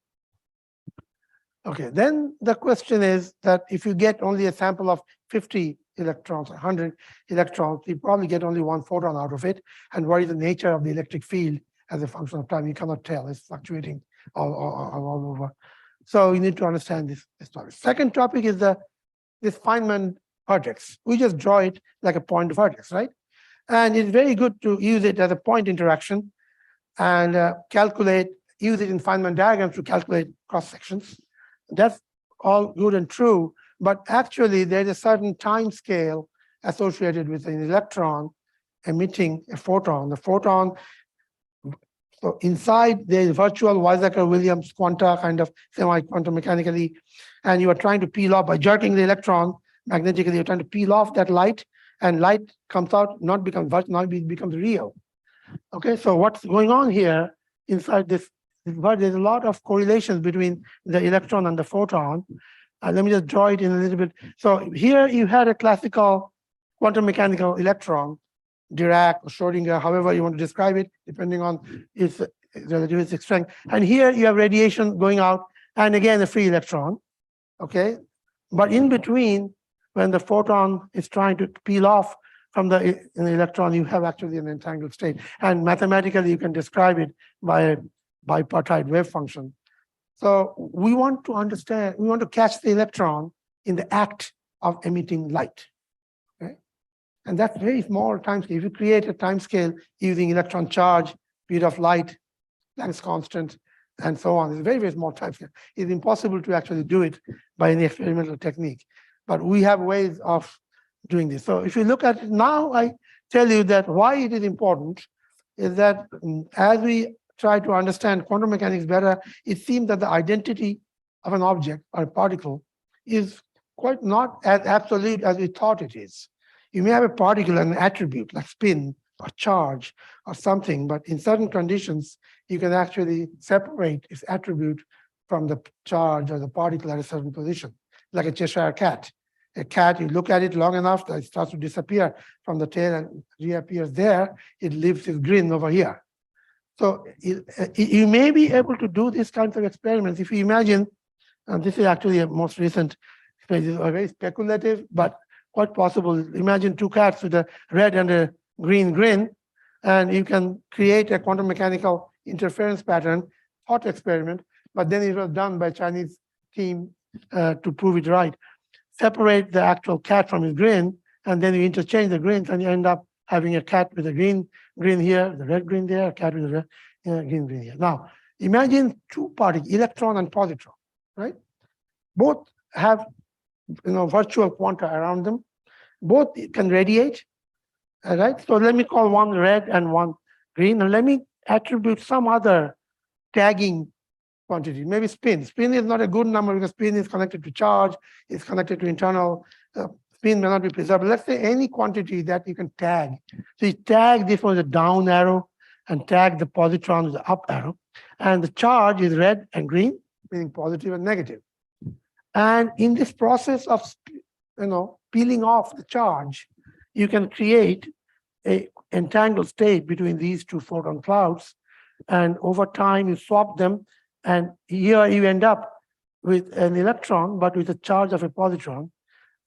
Okay, then the question is that if you get only a sample of 50 electrons, 100 electrons, you probably get only 1 photon out of it. And what is the nature of the electric field as a function of time? You cannot tell. It's fluctuating all over. So you need to understand this topic. Second topic is this Feynman vertex. We just draw it like a point vertex, right? And it's very good to use it as a point interaction and use it in Feynman diagrams to calculate cross sections. That's all good and true, but actually there's a certain time scale associated with an electron emitting a photon. The photon, so inside there's virtual Weizsäcker-Williams quanta, kind of semi-quantum mechanically, and you are trying to peel off by jerking the electron magnetically. You're trying to peel off that light, and light comes out, not becomes virtual, now it becomes real. Okay, so what's going on here inside this? But there's a lot of correlations between the electron and the photon. Let me just draw it in a little bit. So here you had a classical quantum mechanical electron, Dirac or Schrodinger, however you want to describe it, depending on its relativistic strength. And here you have radiation going out, and again a free electron. Okay, but in between, when the photon is trying to peel off from the electron, you have actually an entangled state. And mathematically, you can describe it by a bi-partite wave function. So we want to understand, we want to catch the electron in the act of emitting light. Okay? And that's very small time scale. If you create a time scale using electron charge, speed of light, Planck's constant, and so on, it's a very, very small time scale. It's impossible to actually do it by any experimental technique. But we have ways of doing this. So if you look at it now, I tell you that why it is important is that as we try to understand quantum mechanics better, it seems that the identity of an object or a particle is quite not as absolute as we thought it is. You may have a particle and an attribute like spin or charge or something, but in certain conditions, you can actually separate its attribute from the charge or the particle at a certain position, like a Cheshire cat. A cat, you look at it long enough, it starts to disappear from the tail and reappears there, it leaves its grin over here. So you may be able to do these kinds of experiments. If you imagine, and this is actually a most recent, experiment, very speculative, but quite possible. Imagine two cats with a red and a green grin, and you can create a quantum mechanical interference pattern, thought experiment, but then it was done by Chinese team to prove it right. Separate the actual cat from his grin, and then you interchange the grins, and you end up having a cat with a green grin here, the red grin there, a cat with a red, green grin here. Now, imagine two particles, electron and positron, right? Both have virtual quanta around them. Both can radiate, right? So let me call one red and one green, and let me attribute some other tagging quantity, maybe spin. Spin is not a good number because spin is connected to charge, it's connected to internal, spin may not be preserved. Let's say any quantity that you can tag. So you tag this with a down arrow and tag the positron with the up arrow. And the charge is red and green, meaning positive and negative. And in this process of peeling off the charge, you can create an entangled state between these two photon clouds. And over time, you swap them. And here you end up with an electron, but with a charge of a positron,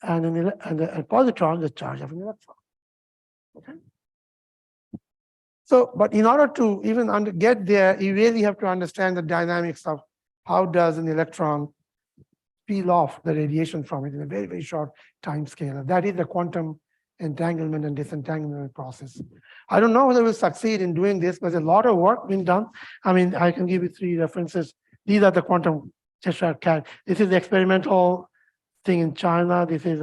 and a positron, the charge of an electron. Okay. So, but in order to even get there, you really have to understand the dynamics of how does an electron peel off the radiation from it in a very, very short time scale. That is the quantum entanglement and disentanglement process. I don't know whether we'll succeed in doing this, but there's a lot of work being done. I mean, I can give you 3 references. These are the quantum Cheshire cat. This is the experimental thing in China. This is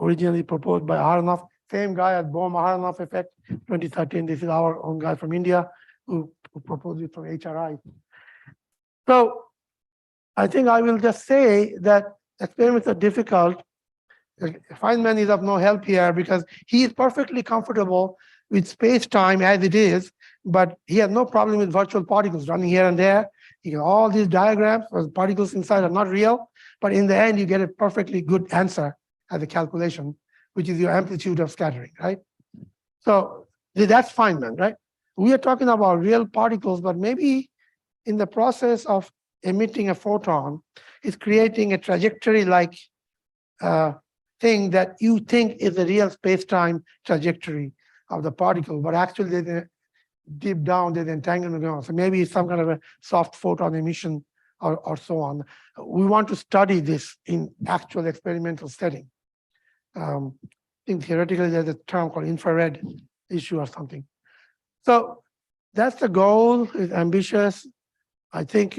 originally proposed by Aharonov, same guy at Bohm-Aharonov effect, 2013. This is our own guy from India who proposed it from HRI. So I think I will just say that experiments are difficult. Feynman is of no help here because he is perfectly comfortable with space-time as it is, but he has no problem with virtual particles running here and there. You get all these diagrams where the particles inside are not real, but in the end, you get a perfectly good answer as a calculation, which is your amplitude of scattering, right? So that's Feynman, right? We are talking about real particles, but maybe in the process of emitting a photon, it's creating a trajectory-like thing that you think is the real space-time trajectory of the particle, but actually deep down there's entanglement going on. So maybe it's some kind of a soft photon emission or so on. We want to study this in actual experimental setting. I think theoretically there's a term called infrared issue or something. So that's the goal. It's ambitious. I think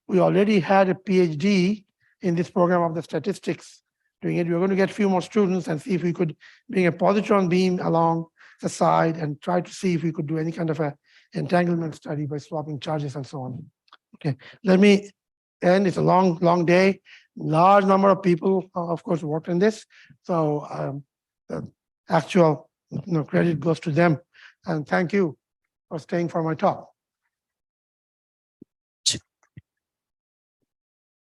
we already had a PhD in this program of the statistics doing it. We're going to get a few more students and see if we could bring a positron beam along the side and try to see if we could do any kind of a entanglement study by swapping charges and so on. Okay, let me end. It's a long, long day. Large number of people, of course, worked on this. So the actual credit goes to them. And thank you for staying for my talk.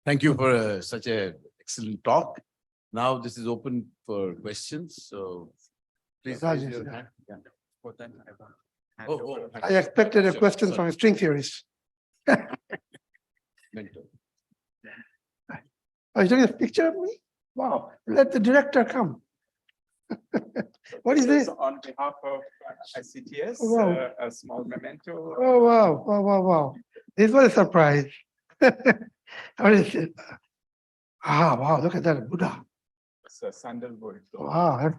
Thank you for such an excellent talk. Now this is open for questions. So please raise Rajesh, your yeah. hand. Yeah. For then I want to hand Oh, over. I expected a Sure, question sorry. from a string theorist. Mentor. Are you taking a picture of me? Wow, let the director come. What is this? On behalf of ICTS, Oh, wow. a small memento. Oh, wow, wow, wow, wow. This was a surprise. What is it? Ah, wow, look at that Buddha. It's a sandalwood. Wow,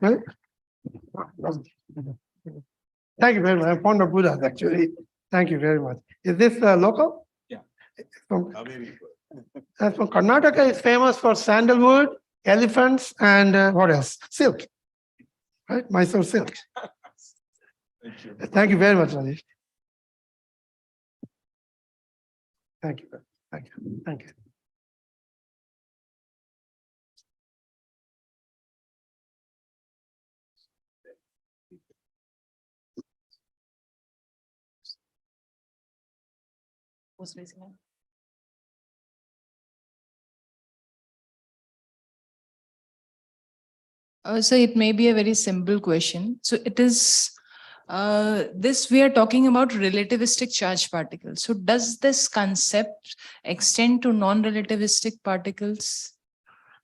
that's good. Thank you very much. I'm fond of Buddhas, actually. Thank you very much. Is this local? Yeah. From, from Karnataka is famous for sandalwood, elephants, and what else? Silk. Right? Mysore silk. Thank you. Thank you very much, Rajesh. Thank you. Thank you. Thank you. Who's raising hand? So it may be a very simple question. So it is this we are talking about relativistic charged particles. So does this concept extend to non-relativistic particles?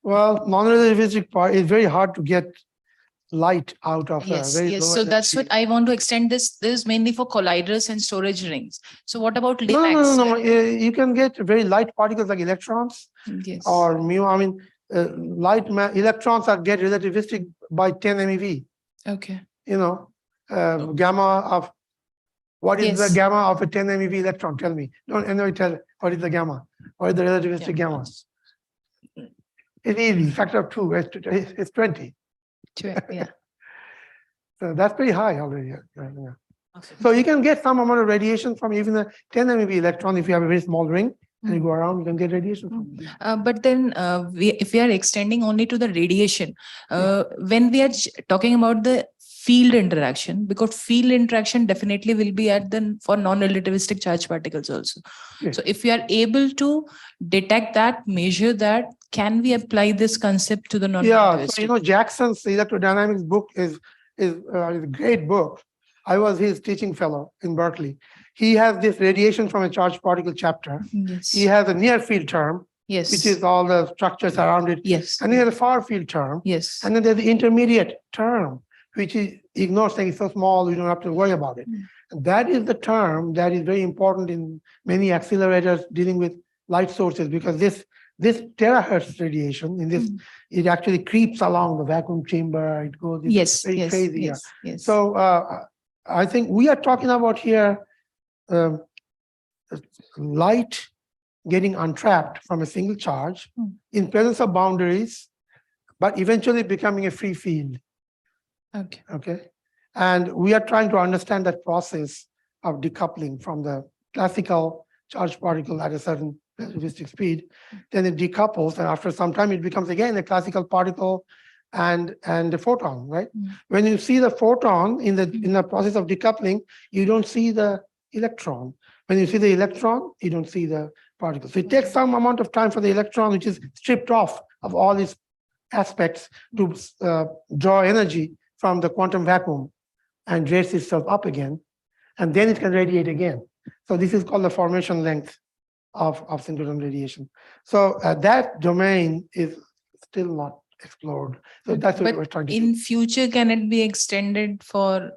Well, non-relativistic part is very hard to get light out of Yes, very yes. low So that's what energy. I want to extend this. This is mainly for colliders and storage rings. So what about No, LIMAX? no. You can get very light particles like electrons Yes. or mu. I mean, electrons are get relativistic by 10 MeV. Okay. You know, gamma of what is the Yes. gamma of a 10 MeV electron? Tell me. Don't anybody tell what is the gamma? What is the relativistic gamma? It's easy. Factor of 2. It's 20. Yeah. So that's pretty high already. Yeah. So you can get some amount of radiation from even a 10 MeV electron if you have a very small ring and you go around, you can get radiation from it. But then if we are extending only to the radiation, when we are talking about the field interaction, because field interaction definitely will be at the for non-relativistic charged particles also. Yes. So if we are able to detect that, measure that, can we apply this concept to the non-relativistic? Yeah, so you know, Jackson's electrodynamics book is a great book. I was his teaching fellow in Berkeley. He has this radiation from a charged particle chapter. Yes. He has a near field term, Yes. which is all the structures around it. Yes. And he has a far field term. Yes. And then there's the intermediate term, which is ignores saying it's so small, you don't have to worry about it. And that is the term that is very important in many accelerators dealing with light sources, because this terahertz radiation in this, it actually creeps along the vacuum chamber. It goes, it's very crazy. Yes. So I think we are talking about here light getting untrapped from a single charge in presence of boundaries, but eventually becoming a free field. Okay. And we are trying to understand that process of decoupling from the classical charged particle at a certain relativistic speed. Then it decouples, and after some time it becomes again a classical particle and a photon, right? When you see the photon in the process of decoupling, you don't see the electron. When you see the electron, you don't see the particle. So it takes some amount of time for the electron, which is stripped off of all its aspects, to draw energy from the quantum vacuum and raise itself up again, and then it can radiate again. So this is called the formation length of synchrotron radiation. So that domain is still not explored. So that's what we're trying to in do. future, can it be extended for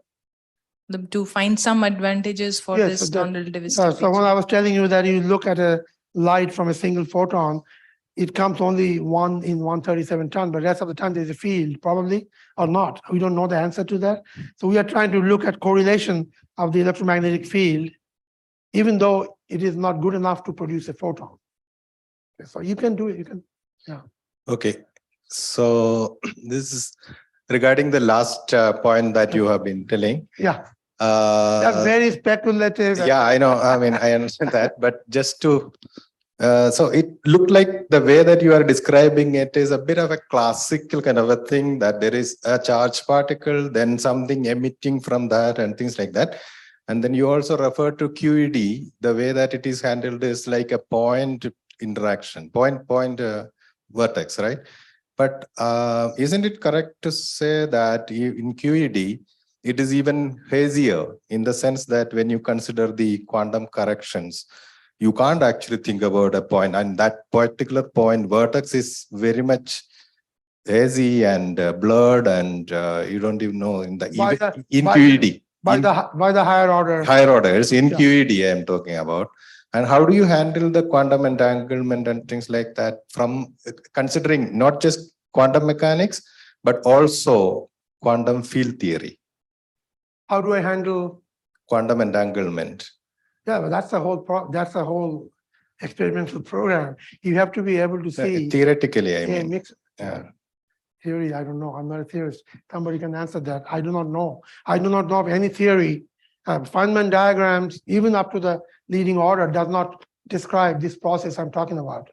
them to find some advantages for Yes, this so that- non-relativistic? So when I was telling you that you look at a light from a single photon, it comes only 1 in 137 ton, but the rest of the time there's a field, probably, or not. We don't know the answer to that. So we are trying to look at correlation of the electromagnetic field, even though it is not good enough to produce a photon. So you can do it, you can, yeah. Okay, so this is regarding the last point that you have been telling. Yeah, that's very speculative. Yeah, I know. I mean, I understand that, but just to, so it looked like the way that you are describing it is a bit of a classical kind of a thing, that there is a charged particle, then something emitting from that and things like that. And then you also refer to QED, the way that it is handled is like a point interaction, point vertex, right? But isn't it correct to say that in QED, it is even hazier in the sense that when you consider the quantum corrections, you can't actually think about a point, and that particular point vertex is very much hazy and blurred, and you don't even know in QED. By the higher order. Higher orders in Yeah. QED I'm talking about. And how do you handle the quantum entanglement and things like that from considering not just quantum mechanics, but also quantum field theory? How do I handle quantum entanglement? Yeah, but that's the whole experimental program. You have to be able to see theoretically, I mean. Mix, theory, I don't know. I'm not a theorist. Somebody can answer that. I do not know. I do not know of any theory. Feynman diagrams, even up to the leading order, does not describe this process I'm talking about.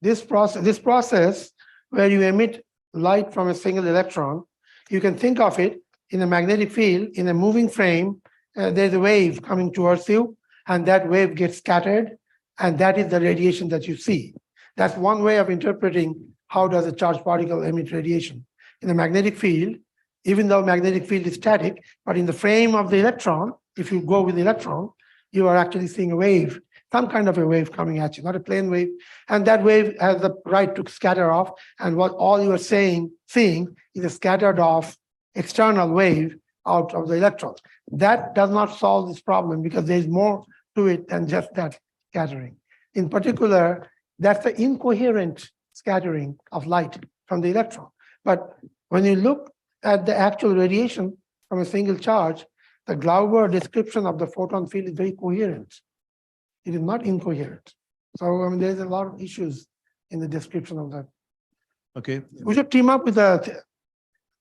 This process where you emit light from a single electron, you can think of it in a magnetic field, in a moving frame. There's a wave coming towards you, and that wave gets scattered, and that is the radiation that you see. That's one way of interpreting how does a charged particle emit radiation. In a magnetic field, even though magnetic field is static, but in the frame of the electron, if you go with the electron, you are actually seeing a wave, some kind of a wave coming at you, not a plane wave. And that wave has the right to scatter off. And what all you are seeing is a scattered off external wave out of the electron. That does not solve this problem because there's more to it than just that scattering. In particular, that's the incoherent scattering of light from the electron. But when you look at the actual radiation from a single charge, the Glauber description of the photon field is very coherent. It is not incoherent. So I mean, there's a lot of issues in the description of that. Okay. We should team up with a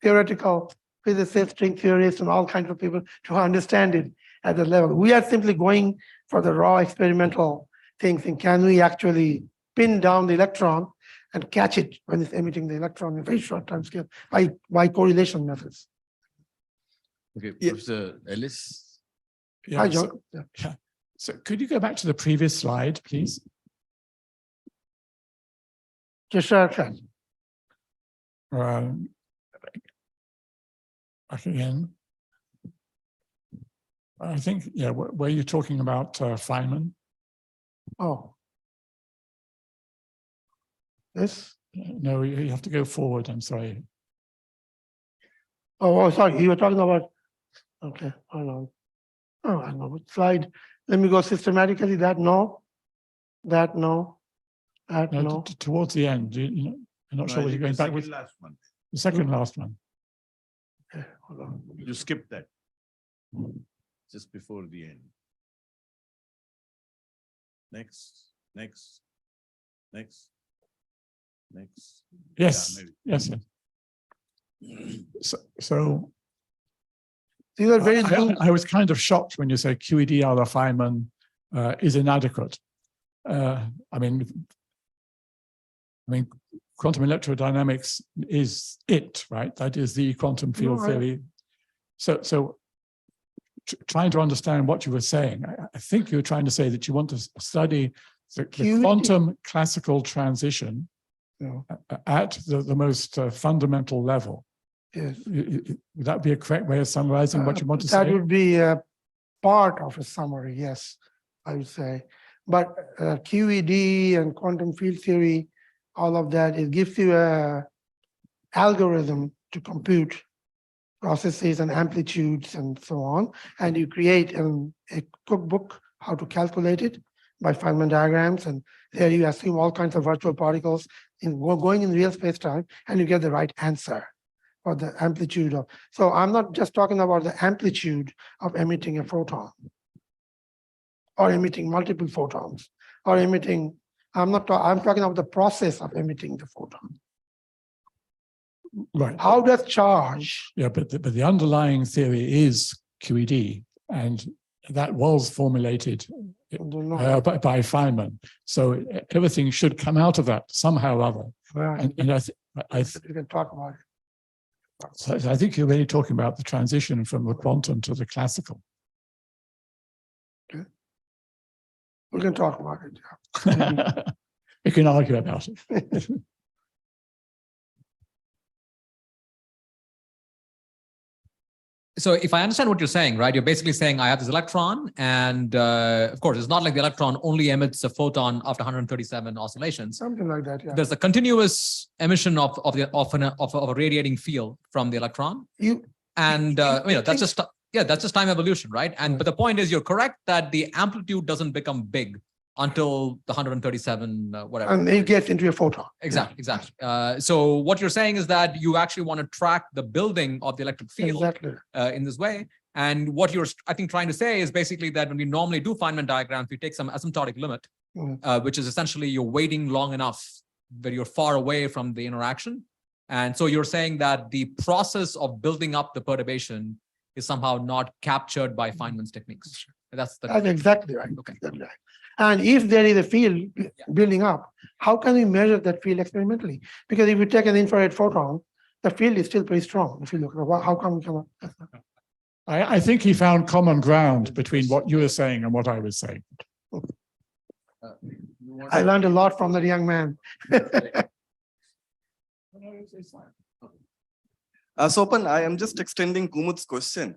theoretical physicists, string theorists, and all kinds of people to understand it at the level. We are simply going for the raw experimental things, and can we actually pin down the electron and catch it when it's emitting the electron in a very short time scale by correlation methods. Okay, Professor Ellis. Yeah, Hi, John. So could you go back to the previous slide, please? Chandrasekhar. Back again. I think, yeah, were you talking about Feynman? Oh. This? No, you have to go forward, I'm sorry. Oh, sorry, you were talking about, okay, hold on. Oh, I know which slide. Let me go systematically. That no, that no, that no. Towards the end, you're not sure what you're going back with. Last one. The second last one. Okay, hold on. You skipped that. Just before the end. Next. Yes, Yeah, yes. So These are very I was kind of shocked when you say QED a la Feynman is inadequate. I mean, quantum electrodynamics is it, right? That is the quantum field theory. So trying to understand what you were saying, I think you were trying to say that you want to study the quantum classical transition at the most fundamental level. Yes. Would that be a correct way of summarizing what you want to say? That would be a part of a summary, yes, I would say. But QED and quantum field theory, all of that, it gives you a algorithm to compute processes and amplitudes and so on. And you create a cookbook how to calculate it by Feynman diagrams. And there you assume all kinds of virtual particles going in real space-time, and you get the right answer for the amplitude of. So I'm not just talking about the amplitude of emitting a photon or emitting multiple photons or emitting, I'm talking about the process of emitting the photon. Right. How does charge? Yeah, but the underlying theory is QED, and that was formulated by Feynman. So everything should come out of that somehow or other. Right. And I You can talk about it. So I think you're really talking about the transition from the quantum to the classical. Okay. We can talk about it. Yeah. We can argue about it. So if I understand what you're saying, right, you're basically saying I have this electron, and of course, it's not like the electron only emits a photon after 137 oscillations. Something like that, yeah. There's a continuous emission of a radiating field from the electron, and that's just time evolution, right? And but the point is, you're correct that the amplitude doesn't become big until the 137 whatever. And it gets into a photon. Exactly. So what you're saying is that you actually want to track the building of the electric field in this way. And what you're, I think, trying to say is basically that when we normally do Feynman diagrams, we take some asymptotic limit, which is essentially you're waiting long enough that you're far away from the interaction. And so you're saying that the process of building up the perturbation is somehow not captured by Feynman's techniques. That's exactly right. Okay. Exactly right. And if there is a field building up, how can we measure that field experimentally? Because if you take an infrared photon, the field is still pretty strong. If you look at how come we come up? I think he found common ground between what you were saying and what I was saying. I learned a lot from that young man. Swapan, I am just extending Kumud's question.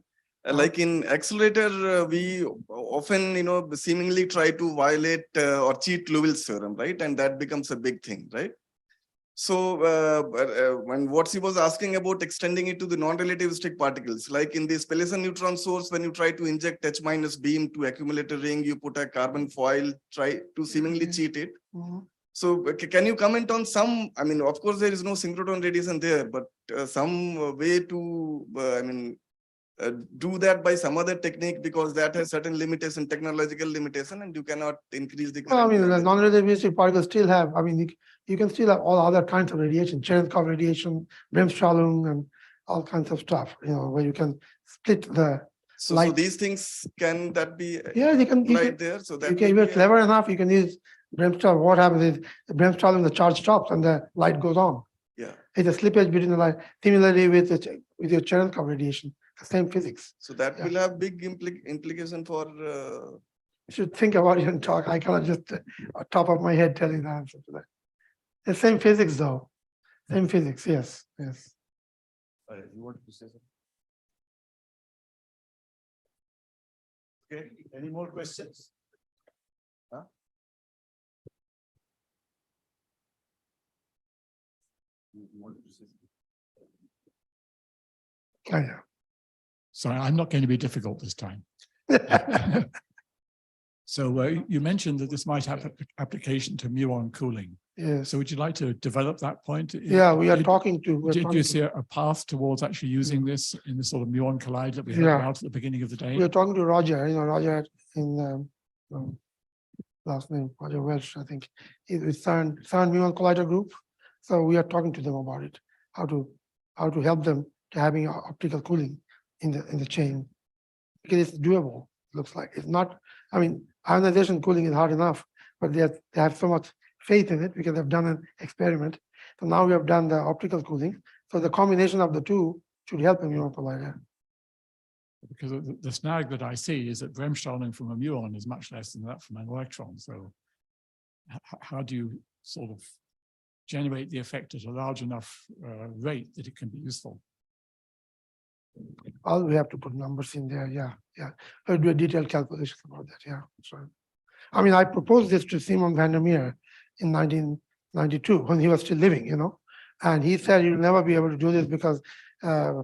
Like in accelerator, we often, seemingly try to violate or cheat Liouville's theorem, right? And that becomes a big thing, right? So when what he was asking about extending it to the non-relativistic particles, like in the Spellian neutron source, when you try to inject H- beam to accumulate a ring, you put a carbon foil, try to seemingly cheat it. So can you comment on some, I mean, of course, there is no synchrotron radiation there, but some way to, do that by some other technique, because that has certain limitation, technological limitation, and you cannot increase the. Well, I mean, the non-relativistic particles still have, I mean, you can still have all other kinds of radiation, Cherenkov radiation, Bremsstrahlung, and all kinds of stuff, where you can split the light. So these things, can that be they can there? So that if you're clever enough, you can use Bremsstrahlung. What happens is the Bremsstrahlung, the charge stops and the light goes on. Yeah. It's a slippage between the light. Similarly with your Cherenkov radiation. The same physics. So that will have big implication for. You should think about it and talk. I cannot just top of my head tell you the answer to that. The same physics, though. Same physics. Yes. Yes. You want to say something? Okay. Any more questions? Huh? You wanted to say something? Yeah. So I'm not going to be difficult this time. So you mentioned that this might have application to muon cooling. Yes. So would you like to develop that point? Yeah, we are talking to. Did you see a path towards actually using this in the sort of muon collider that we heard about at the beginning of the day? We are talking to Roger. Roger in last name Roger Welsh, I think, is CERN muon collider group. So we are talking to them about it, how to help them to having optical cooling in the chain, because it's doable. Looks like it's not. I mean, ionization cooling is hard enough, but they have so much faith in it because they've done an experiment. So now we have done the optical cooling. So the combination of the two should help a muon collider. Because the snag that I see is that Bremsstrahlung from a muon is much less than that from an electron. So how do you sort of generate the effect at a large enough rate that it can be useful? All we have to put numbers in there. Yeah. I'll do a detailed calculation about that. Yeah. So, I mean, I proposed this to Simon van der Meer in 1992 when he was still living, and he said you'll never be able to do this because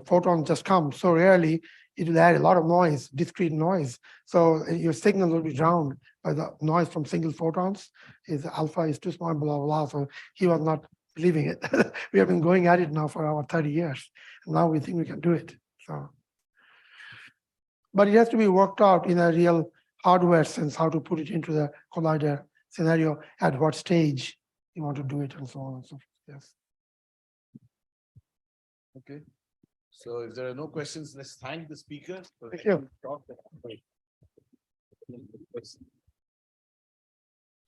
photons just come so rarely. It will add a lot of noise, discrete noise. So your signal will be drowned by the noise from single photons. His alpha is too small, blah, blah, blah. So he was not believing it. We have been going at it now for over 30 years. And now we think we can do it. So, but it has to be worked out in a real hardware sense, how to put it into the collider scenario, at what stage you want to do it, and so on and so forth. Yes. Okay. So if there are no questions, let's thank the speaker. Thank you.